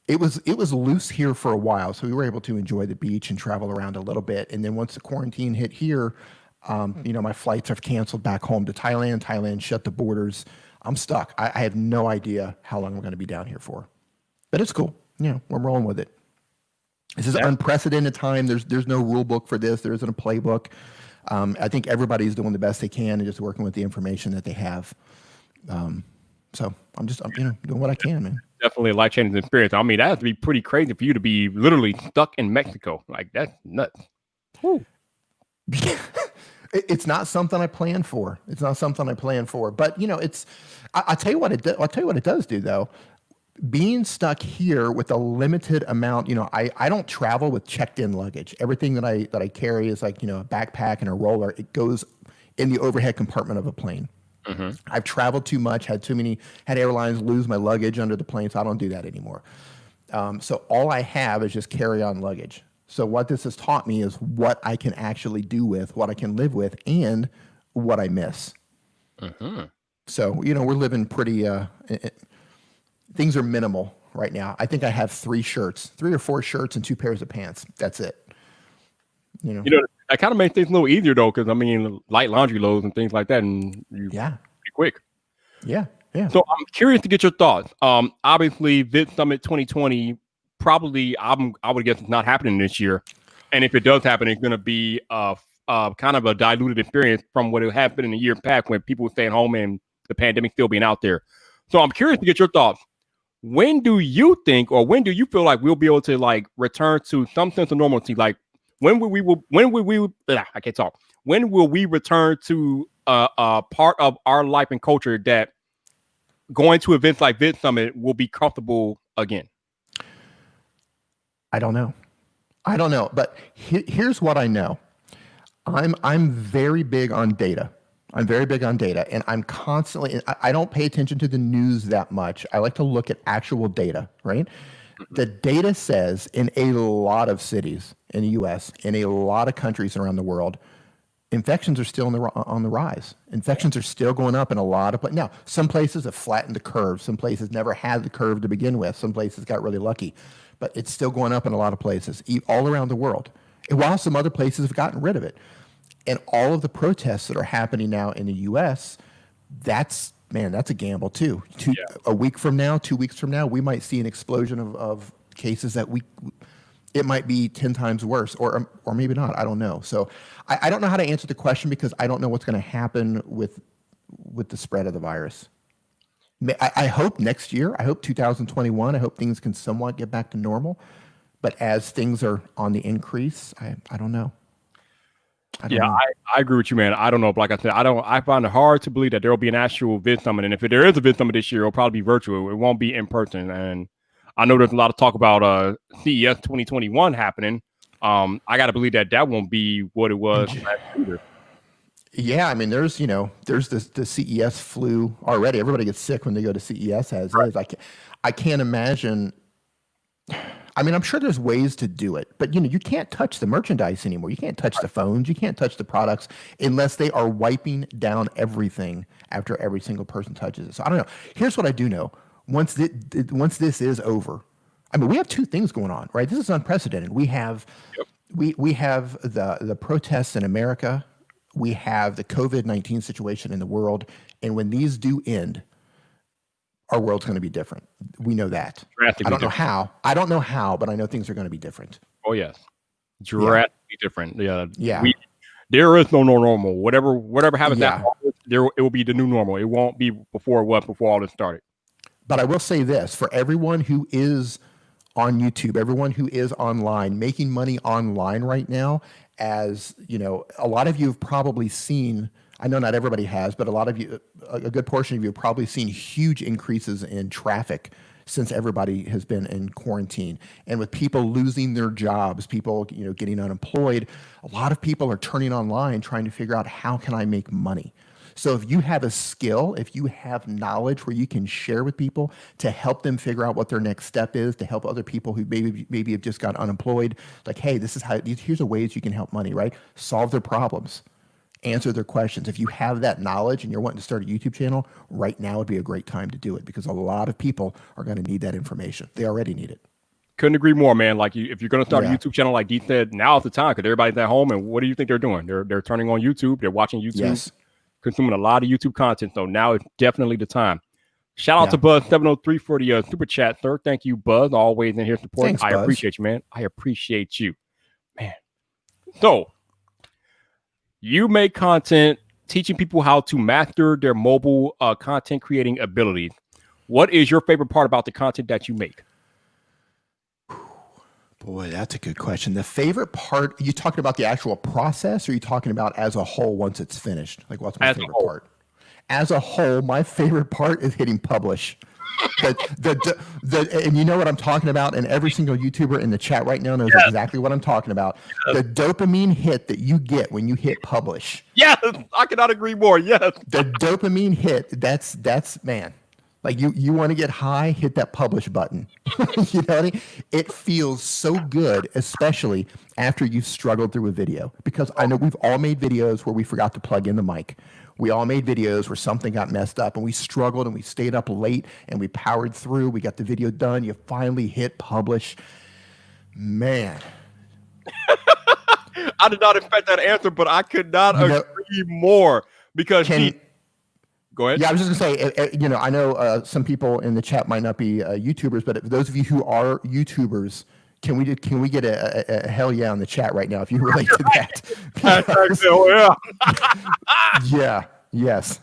it was loose here for a while, so we were able to enjoy the beach and travel around a little bit. And then once the quarantine hit here, my flights have canceled back home to Thailand. Thailand shut the borders. I'm stuck. I have no idea how long I'm going to be down here for, but it's cool. Yeah, we're rolling with it. This is unprecedented time. There's no rule book for this. There isn't a playbook. I think everybody's doing the best they can and just working with the information that they have. So I'm doing what I can, man. Definitely a life-changing experience. I mean, that has to be pretty crazy for you to be literally stuck in Mexico. Like, that's nuts. It's not something I planned for. But I'll tell you what it does do though. being stuck here with a limited amount, I don't travel with checked in luggage. Everything that I carry is like, a backpack and a roller. It goes in the overhead compartment of a plane. Mm-hmm. I've traveled too much, had airlines lose my luggage under the plane, so I don't do that anymore. So all I have is just carry-on luggage. So what this has taught me is what I can actually do with, what I can live with, and what I miss. Mm-hmm. So, we're living pretty, things are minimal right now. I think I have 3 or 4 shirts and 2 pairs of pants. That's it. That kind of makes things a little easier though, because light laundry loads and things like that, and you pretty quick. Yeah. So I'm curious to get your thoughts. Obviously, Vid Summit 2020 probably I would guess it's not happening this year, and if it does happen, it's going to be kind of a diluted experience from what it happened in the year past when people were staying home and the pandemic still being out there. So I'm curious to get your thoughts. When do you think, or when do you feel like we'll be able to like return to some sense of normalcy? Like when will we I can't talk. When will we return to a part of our life and culture that going to events like Vid Summit will be comfortable again? I don't know, but here's what I know. I'm very big on data. And I'm constantly, I don't pay attention to the news that much. I like to look at actual data, right? The data says in a lot of cities in the US, in a lot of countries around the world, infections are still on the rise. Infections are still going up in a lot of places. Now, some places have flattened the curve. Some places never had the curve to begin with. Some places got really lucky. But it's still going up in a lot of places, all around the world. And while some other places have gotten rid of it. And all of the protests that are happening now in the U.S., that's a gamble too. A week from now, 2 weeks from now, we might see an explosion of cases that it might be 10 times worse, or maybe not. I don't know. So I don't know how to answer the question because I don't know what's going to happen with the spread of the virus. I hope next year. I hope 2021. I hope things can somewhat get back to normal. But as things are on the increase, I don't know. I agree with you, man. I don't know. Like I said, I find it hard to believe that there will be an actual Vid Summit. And if there is a Vid Summit this year, it'll probably be virtual. It won't be in person. And I know there's a lot of talk about CES 2021 happening. I got to believe that won't be what it was last year. Yeah, I mean, there's the CES flu already. Everybody gets sick when they go to CES as is. I can't imagine. I mean, I'm sure there's ways to do it, but you can't touch the merchandise anymore. You can't touch the phones. You can't touch the products unless they are wiping down everything after every single person touches it. So I don't know. Here's what I do know. Once this is over, I mean, we have 2 things going on, right? This is unprecedented. We have we have the protests in America. We have the COVID-19 situation in the world. And when these do end, our world's going to be different. We know that. I don't know how, but I know things are going to be different. Oh, yes. Drastically different. Yeah. There is no normal. Whatever happens after all this, it will be the new normal. It won't be before all this started. But I will say this, for everyone who is on YouTube, everyone who is online, making money online right now, as a lot of you have probably seen, I know not everybody has, but a lot of you, a good portion of you have probably seen huge increases in traffic since everybody has been in quarantine. And with people losing their jobs, people getting unemployed, a lot of people are turning online trying to figure out, how can I make money? So if you have a skill, if you have knowledge where you can share with people to help them figure out what their next step is, to help other people who maybe have just got unemployed, like, hey, here's the ways you can help money, right? Solve their problems, answer their questions. If you have that knowledge and you're wanting to start a YouTube channel, right now would be a great time to do it because a lot of people are going to need that information. They already need it. Couldn't agree more, man. Like if you're going to start a YouTube channel, like Dee said, now's the time because everybody's at home. And what do you think they're doing? They're turning on YouTube. They're watching YouTube. Yes. Consuming a lot of YouTube content. So now it's definitely the time. Shout out to Buzz703 for the super chat, sir. Thank you, Buzz. Always in here supporting. I appreciate you, man. I appreciate you, man. So you make content teaching people how to master their mobile content creating abilities. What is your favorite part about the content that you make? Boy, that's a good question. The favorite part, you talking about the actual process, or are you talking about as a whole once it's finished? Like, what's my favorite part? As a whole, my favorite part is hitting publish. And you know what I'm talking about, and every single YouTuber in the chat right now knows exactly what I'm talking about. The dopamine hit that you get when you hit publish. Yes, I cannot agree more. Yes. The dopamine hit, that's man. Like you want to get high, hit that publish button. You know what I mean? It feels so good, especially after you've struggled through a video. Because I know we've all made videos where we forgot to plug in the mic. We all made videos where something got messed up and we struggled and we stayed up late and we powered through. We got the video done. You finally hit publish. Man. I did not expect that answer, but I could not agree more because go ahead. Yeah, I was just gonna say, I know some people in the chat might not be YouTubers, but those of you who are YouTubers, can we get a hell yeah in the chat right now if you relate to that? Because, yeah. Yes.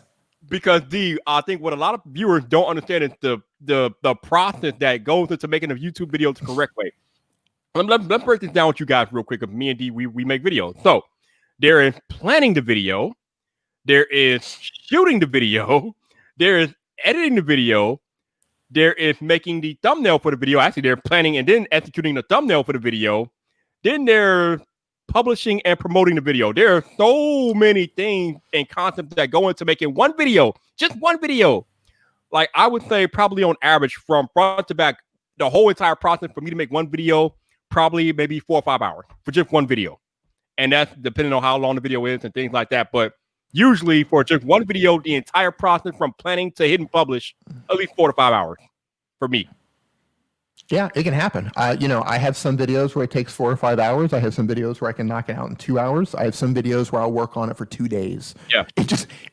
Because I think what a lot of viewers don't understand is the process that goes into making a YouTube video the correct way. Let's break this down with you guys real quick. Me and Dee, we make videos. So there is planning the video, there is shooting the video, there is editing the video, there is making the thumbnail for the video. Actually, they're planning and then executing the thumbnail for the video. Then they're publishing and promoting the video. There are so many things and concepts that go into making one video, just one video. Like I would say probably on average from front to back, the whole entire process for me to make one video, probably maybe 4 or 5 hours for just one video. And that's depending on how long the video is and things like that. But usually for just one video, the entire process from planning to hit and publish, at least 4 to 5 hours for me. Yeah, it can happen. I have some videos where it takes 4 or 5 hours. I have some videos where I can knock it out in 2 hours. I have some videos where I'll work on it for 2 days. Yeah.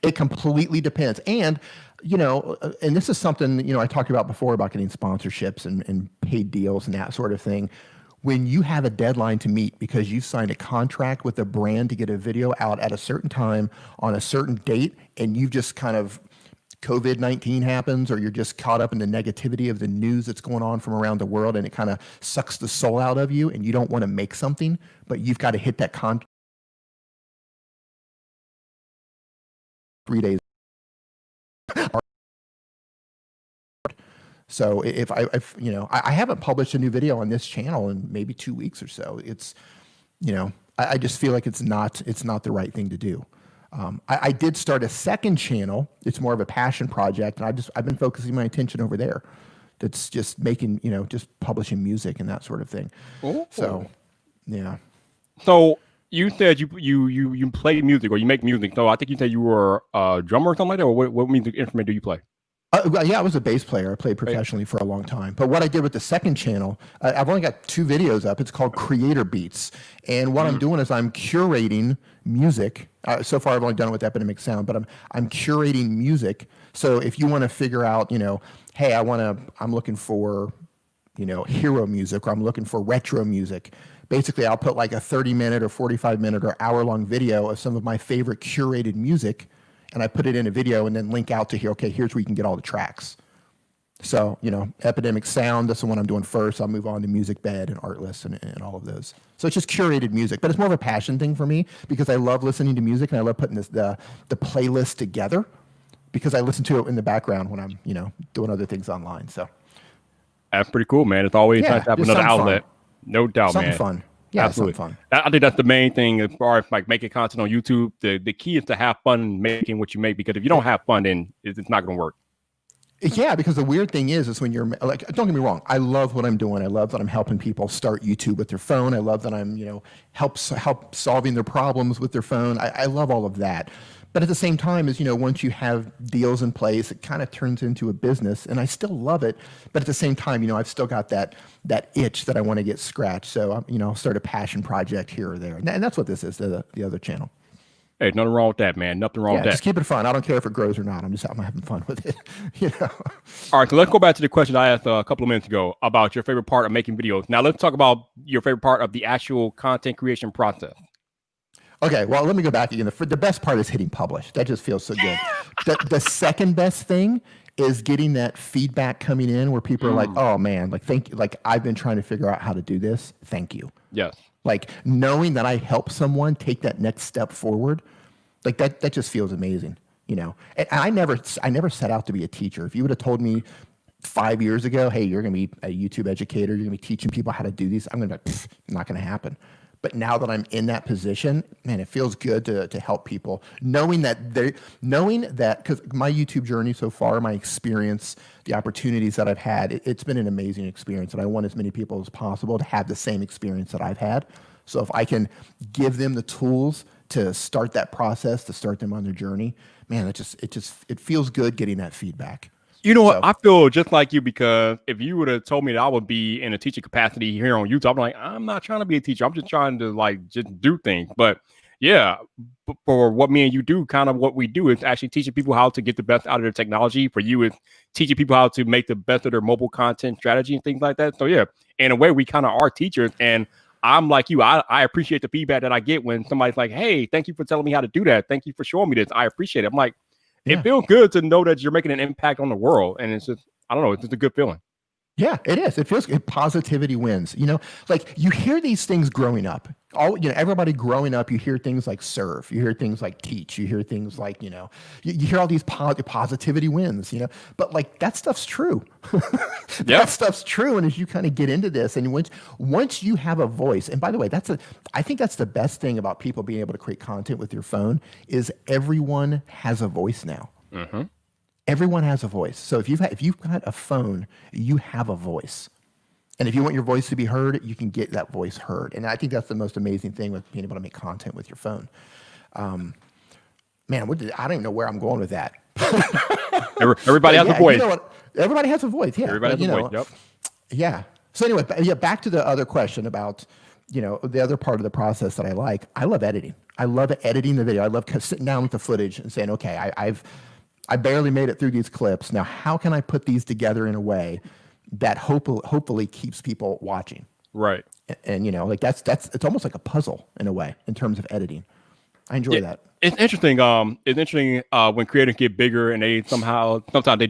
It completely depends. And, and this is something, I talked about before about getting sponsorships and paid deals and that sort of thing. When you have a deadline to meet because you've signed a contract with a brand to get a video out at a certain time on a certain date, and you've just kind of COVID-19 happens, or you're just caught up in the negativity of the news that's going on from around the world, and it kind of sucks the soul out of you, and you don't want to make something, but you've got to hit that 3 days. So if I haven't published a new video on this channel in maybe 2 weeks or so, it's, I just feel like it's not the right thing to do. I did start a second channel. It's more of a passion project, and I've been focusing my attention over there. That's just making, just publishing music and that sort of thing. Oh. So, yeah. So you said you play music or you make music. So I think you said you were a drummer or something like that. Or what music instrument do you play? Yeah, I was a bass player. I played professionally for a long time. But what I did with the second channel, I've only got 2 videos up. It's called Creator Beats. And what I'm doing is I'm curating music. So far, I've only done it with Epidemic Sound, but I'm curating music. So if you want to figure out, hey, I'm looking for, hero music, or I'm looking for retro music. Basically, I'll put like a 30-minute or 45-minute or hour-long video of some of my favorite curated music, and I put it in a video and then link out to here. Okay, here's where you can get all the tracks. So, Epidemic Sound, that's the one I'm doing first. I'll move on to Music Bed and Artlist and all of those. So it's just curated music, but it's more of a passion thing for me because I love listening to music and I love putting the playlist together because I listen to it in the background when I'm, doing other things online. So that's pretty cool, man. It's always nice to have another outlet. Fun. No doubt, something man. Fun. Yeah, absolutely. Something fun. I think that's the main thing as far as like making content on YouTube. The key is to have fun making what you make, because if you don't have fun, then it's not going to work. Yeah, because the weird thing is when you're like, don't get me wrong, I love what I'm doing. I love that I'm helping people start YouTube with their phone. I love that I'm, help solving their problems with their phone. I love all of that. But at the same time, as once you have deals in place, it kind of turns into a business, and I still love it. But at the same time, I've still got that itch that I want to get scratched. So, I'll start a passion project here or there, and that's what this is. The other channel. Hey, nothing wrong with that, man. Nothing wrong with that. Just keep it fun. I don't care if it grows or not. I'm having fun with it. All right, so let's go back to the question I asked a couple of minutes ago about your favorite part of making videos. Now let's talk about your favorite part of the actual content creation process. Okay, well, let me go back again. The best part is hitting publish. That just feels so good. The second best thing is getting that feedback coming in where people are like, oh man, like thank you. Like I've been trying to figure out how to do this. Thank you. Yes. Like knowing that I help someone take that next step forward, like that just feels amazing, And I never set out to be a teacher. If you would have told me 5 years ago, hey, you're going to be a YouTube educator, you're going to be teaching people how to do these, I'm going to be like, not going to happen. But now that I'm in that position, man, it feels good to help people, knowing that because my YouTube journey so far, my experience, the opportunities that I've had, it's been an amazing experience, and I want as many people as possible to have the same experience that I've had. So if I can give them the tools to start that process, to start them on their journey, man, it feels good getting that feedback. You know what? I feel just like you, because if you would have told me that I would be in a teaching capacity here on YouTube, I'm like, I'm not trying to be a teacher. I'm just trying to just do things. But yeah, for what me and you do, kind of what we do is actually teaching people how to get the best out of their technology. For you, it's teaching people how to make the best of their mobile content strategy and things like that. So yeah, in a way, we kind of are teachers. And I'm like you. I appreciate the feedback that I get when somebody's like, hey, thank you for telling me how to do that. Thank you for showing me this. I appreciate it. I'm like, it feels good to know that you're making an impact on the world. And it's just, I don't know, it's just a good feeling. Yeah, it is. It feels good. Positivity wins. Like you hear these things growing up. Everybody growing up, you hear things like serve, you hear things like teach, you hear things like, you hear all these positivity wins, but like that stuff's true. That stuff's true. And as you kind of get into this, and once you have a voice, and by the way, I think that's the best thing about people being able to create content with your phone is everyone has a voice now. Mm-hmm. Everyone has a voice. So if you've got a phone, you have a voice. And if you want your voice to be heard, you can get that voice heard. And I think that's the most amazing thing with being able to make content with your phone. Man, I don't even know where I'm going with that. Everybody has a voice. You know what? Everybody has a voice. Yeah. Everybody has a voice. Yep. Yeah. So anyway, back to the other question about, the other part of the process that I like. I love editing. I love editing the video. I love sitting down with the footage and saying, okay, I barely made it through these clips. Now, how can I put these together in a way that hopefully keeps people watching? Right. And like it's almost like a puzzle in a way in terms of editing. I enjoy that. It's interesting. When creators get bigger and they sometimes they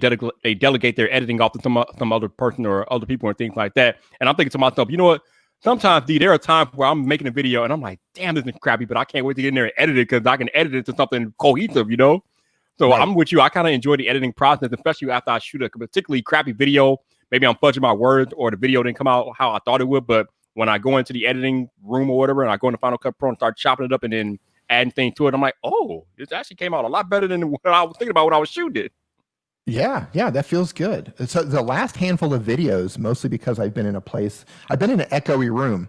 delegate their editing off to some other person or other people and things like that. And I'm thinking to myself, you know what? Sometimes, there are times where I'm making a video and I'm like, damn, this is crappy, but I can't wait to get in there and edit it because I can edit it to something cohesive, So right. I'm with you. I kind of enjoy the editing process, especially after I shoot a particularly crappy video. Maybe I'm fudging my words or the video didn't come out how I thought it would. But when I go into the editing room or whatever, and I go into Final Cut Pro and start chopping it up and then adding things to it, I'm like, oh, this actually came out a lot better than what I was thinking about when I was shooting it. Yeah, that feels good. So the last handful of videos, mostly because I've been in an echoey room.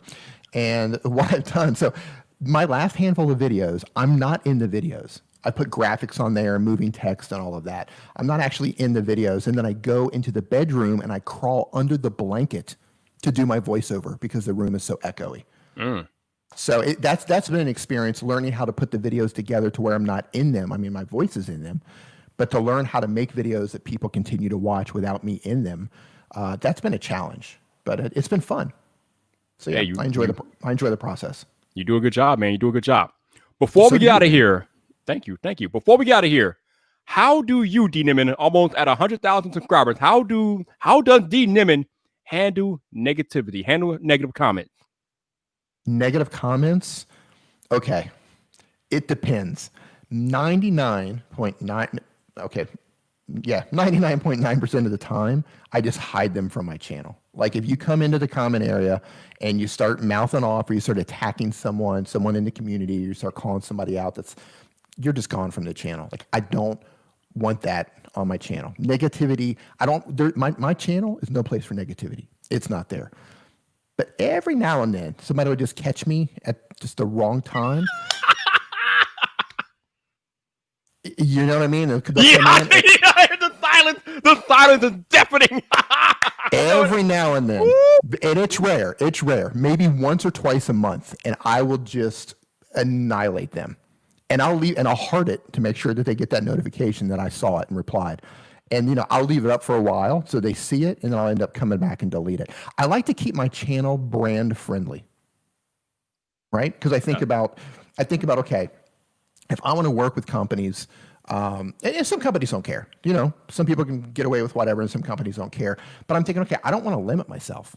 And what I've done, so my last handful of videos, I'm not in the videos. I put graphics on there, moving text and all of that. I'm not actually in the videos. And then I go into the bedroom and I crawl under the blanket to do my voiceover because the room is so echoey. So that's been an experience, learning how to put the videos together to where I'm not in them. I mean, my voice is in them, but to learn how to make videos that people continue to watch without me in them, that's been a challenge, but it's been fun. So yeah, I enjoy the process. You do a good job, man. You do a good job. Before we get out of here, thank you. Before we get out of here, how do you, Dee Nimmin, almost at 100,000 subscribers, how does Dee Nimmin handle negativity, handle negative comments? Negative comments? Okay. It depends. 99.9% of the time, I just hide them from my channel. Like if you come into the comment area and you start mouthing off or you start attacking someone in the community, you start calling somebody out, you're just gone from the channel. Like I don't want that on my channel. Negativity, my channel is no place for negativity. It's not there. But every now and then, somebody will just catch me at just the wrong time. You know what I mean? The silence is deafening. Every now and then, and it's rare. Maybe once or twice a month, and I will just annihilate them. And I'll heart it to make sure that they get that notification that I saw it and replied. And I'll leave it up for a while so they see it, and then I'll end up coming back and delete it. I like to keep my channel brand friendly, right? Because I think about okay, if I want to work with companies, and some companies don't care. Some people can get away with whatever, and some companies don't care. But I'm thinking, okay, I don't want to limit myself.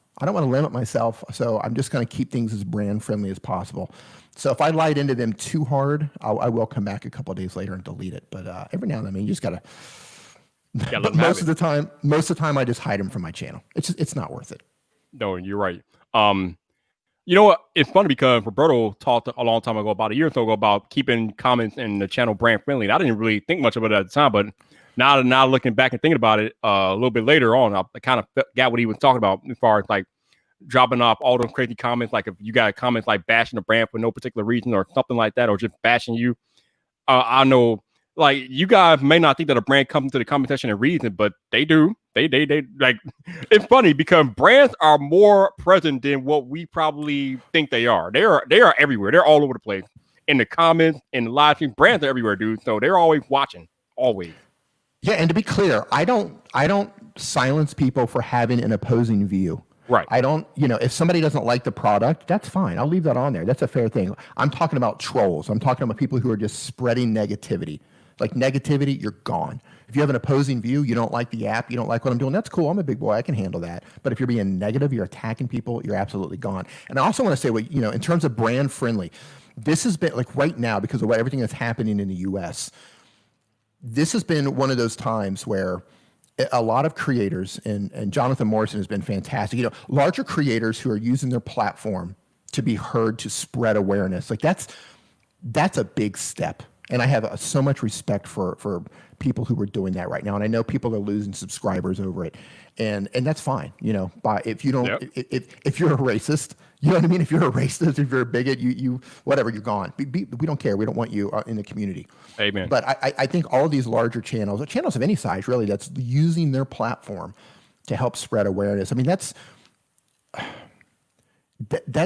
So I'm just going to keep things as brand friendly as possible. So if I lied into them too hard, I will come back a couple of days later and delete it. But every now and then, you just got to Yeah, let But them have most it. of the time, I just hide them from my channel. It's not worth it. No, you're right. You know what? It's funny because Roberto talked a long time ago, about a year or so ago, about keeping comments in the channel brand friendly. And I didn't really think much of it at the time, but now looking back and thinking about it a little bit later on, I kind of got what he was talking about as far as like dropping off all those crazy comments. Like if you got comments like bashing the brand for no particular reason or something like that, or just bashing you, I know, like, you guys may not think that a brand comes into the comment section and reads it, but they do. They like. It's funny because brands are more present than what we probably think they are. They are everywhere. They're all over the place in the comments, in the live stream. Brands are everywhere, dude. So they're always watching, always. Yeah, and to be clear, I don't silence people for having an opposing view. Right. I don't, if somebody doesn't like the product, that's fine. I'll leave that on there. That's a fair thing. I'm talking about trolls. I'm talking about people who are just spreading negativity. Like negativity, you're gone. If you have an opposing view, you don't like the app, you don't like what I'm doing, that's cool. I'm a big boy. I can handle that. But if you're being negative, you're attacking people, you're absolutely gone. And I also want to say, in terms of brand friendly, this has been like right now, because of everything that's happening in the US, this has been one of those times where a lot of creators, and Jonathan Morrison has been fantastic, larger creators who are using their platform to be heard, to spread awareness. Like that's a big step. And I have so much respect for people who are doing that right now. And I know people are losing subscribers over it. And that's fine. But if you don't, if you're a racist, you know what I mean? If you're a racist, if you're a bigot, you whatever, you're gone. We don't care. We don't want you in the community. Amen. But I think all of these larger channels, or channels of any size really, that's using their platform to help spread awareness. I mean, that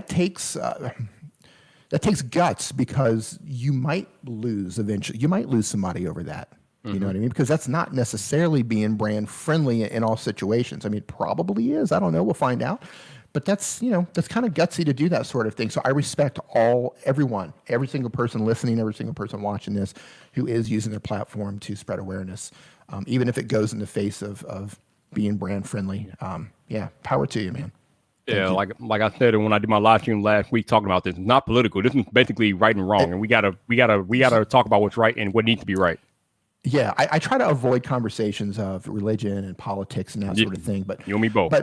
takes guts, because you might lose eventually. You might lose somebody over that. You know what I mean? Because that's not necessarily being brand friendly in all situations. I mean, it probably is. I don't know. We'll find out. But that's kind of gutsy to do that sort of thing. So I respect everyone, every single person listening, every single person watching this who is using their platform to spread awareness, even if it goes in the face of being brand friendly. Yeah, power to you, man. Yeah, like I said when I did my live stream last week talking about this, it's not political. This is basically right and wrong, and we gotta talk about what's right and what needs to be right. Yeah, I try to avoid conversations of religion and politics and that sort of thing, but you and me both.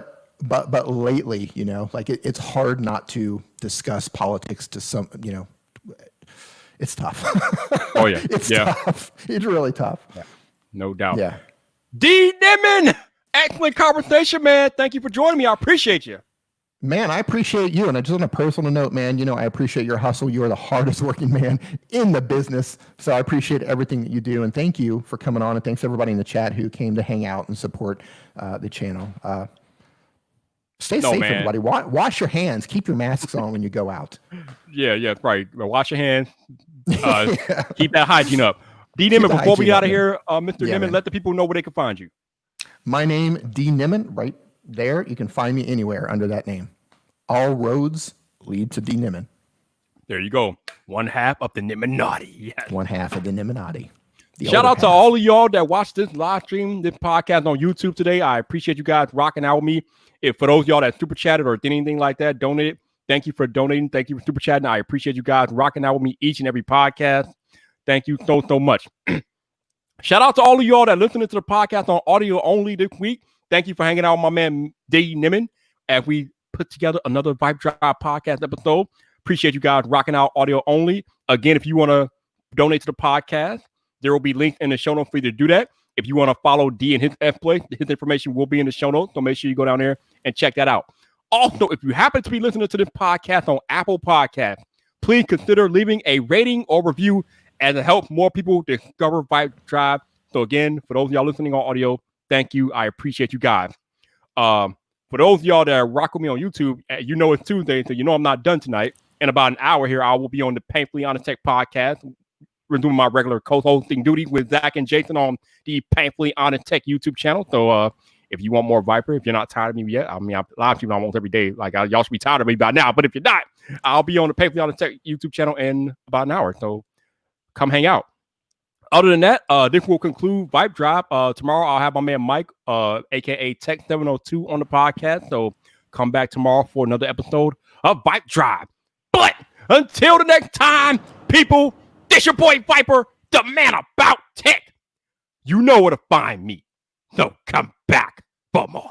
But lately, it's hard not to discuss politics to some, it's tough. Oh yeah, it's tough. It's really tough. Yeah. No doubt. Yeah. Dee Nimmin, excellent conversation, man. Thank you for joining me. I appreciate you. Man, I appreciate you. And just on a personal note, man, I appreciate your hustle. You are the hardest working man in the business. So I appreciate everything that you do. And thank you for coming on. And thanks everybody in the chat who came to hang out and support the channel. Stay safe, man. Everybody. Wash your hands. Keep your masks on when you go out. Yeah, right. Wash your hands. Keep that hygiene up. Dee Nimmin, before we get out of here, Mr. Nimmin, let the people know where they can find you. My name, Dee Nimmin, right there. You can find me anywhere under that name. All roads lead to Dee Nimmin. There you go. One half of the Nimminati. Yes. One half of the Nimminati. Shout out to all of y'all that watched this live stream, this podcast on YouTube today. I appreciate you guys rocking out with me. If for those of y'all that super chatted or did anything like that, donated, thank you for donating. Thank you for super chatting. I appreciate you guys rocking out with me each and every podcast. Thank you so much. Shout out to all of y'all that listening to the podcast on audio only this week. Thank you for hanging out with my man Dee Nimmin as we put together another VypDrive podcast episode. Appreciate you guys rocking out audio only. Again, if you want to donate to the podcast, there will be links in the show notes for you to do that. If you want to follow D and his F-Play, his information will be in the show notes. So make sure you go down there and check that out. Also, if you happen to be listening to this podcast on Apple Podcasts, please consider leaving a rating or review as it helps more people discover VypDrive. So again, for those of y'all listening on audio, thank you. I appreciate you guys. For those of y'all that rock with me on YouTube, it's Tuesday, so I'm not done tonight. In about an hour here, I will be on the Painfully Honest Tech podcast. We're doing my regular co-hosting duty with Zach and Jason on the Painfully Honest Tech YouTube channel. So if you want more Viper, if you're not tired of me yet, I mean, I live stream almost every day. Like y'all should be tired of me by now. But if you're not, I'll be on the Painfully Honest Tech YouTube channel in about an hour. So come hang out. Other than that, this will conclude VypDrive. Tomorrow I'll have my man Mike, aka Tech 702, on the podcast. So come back tomorrow for another episode of VypDrive. But until the next time, people, this your boy Viper, the man about tech. You know where to find me. So come back for more.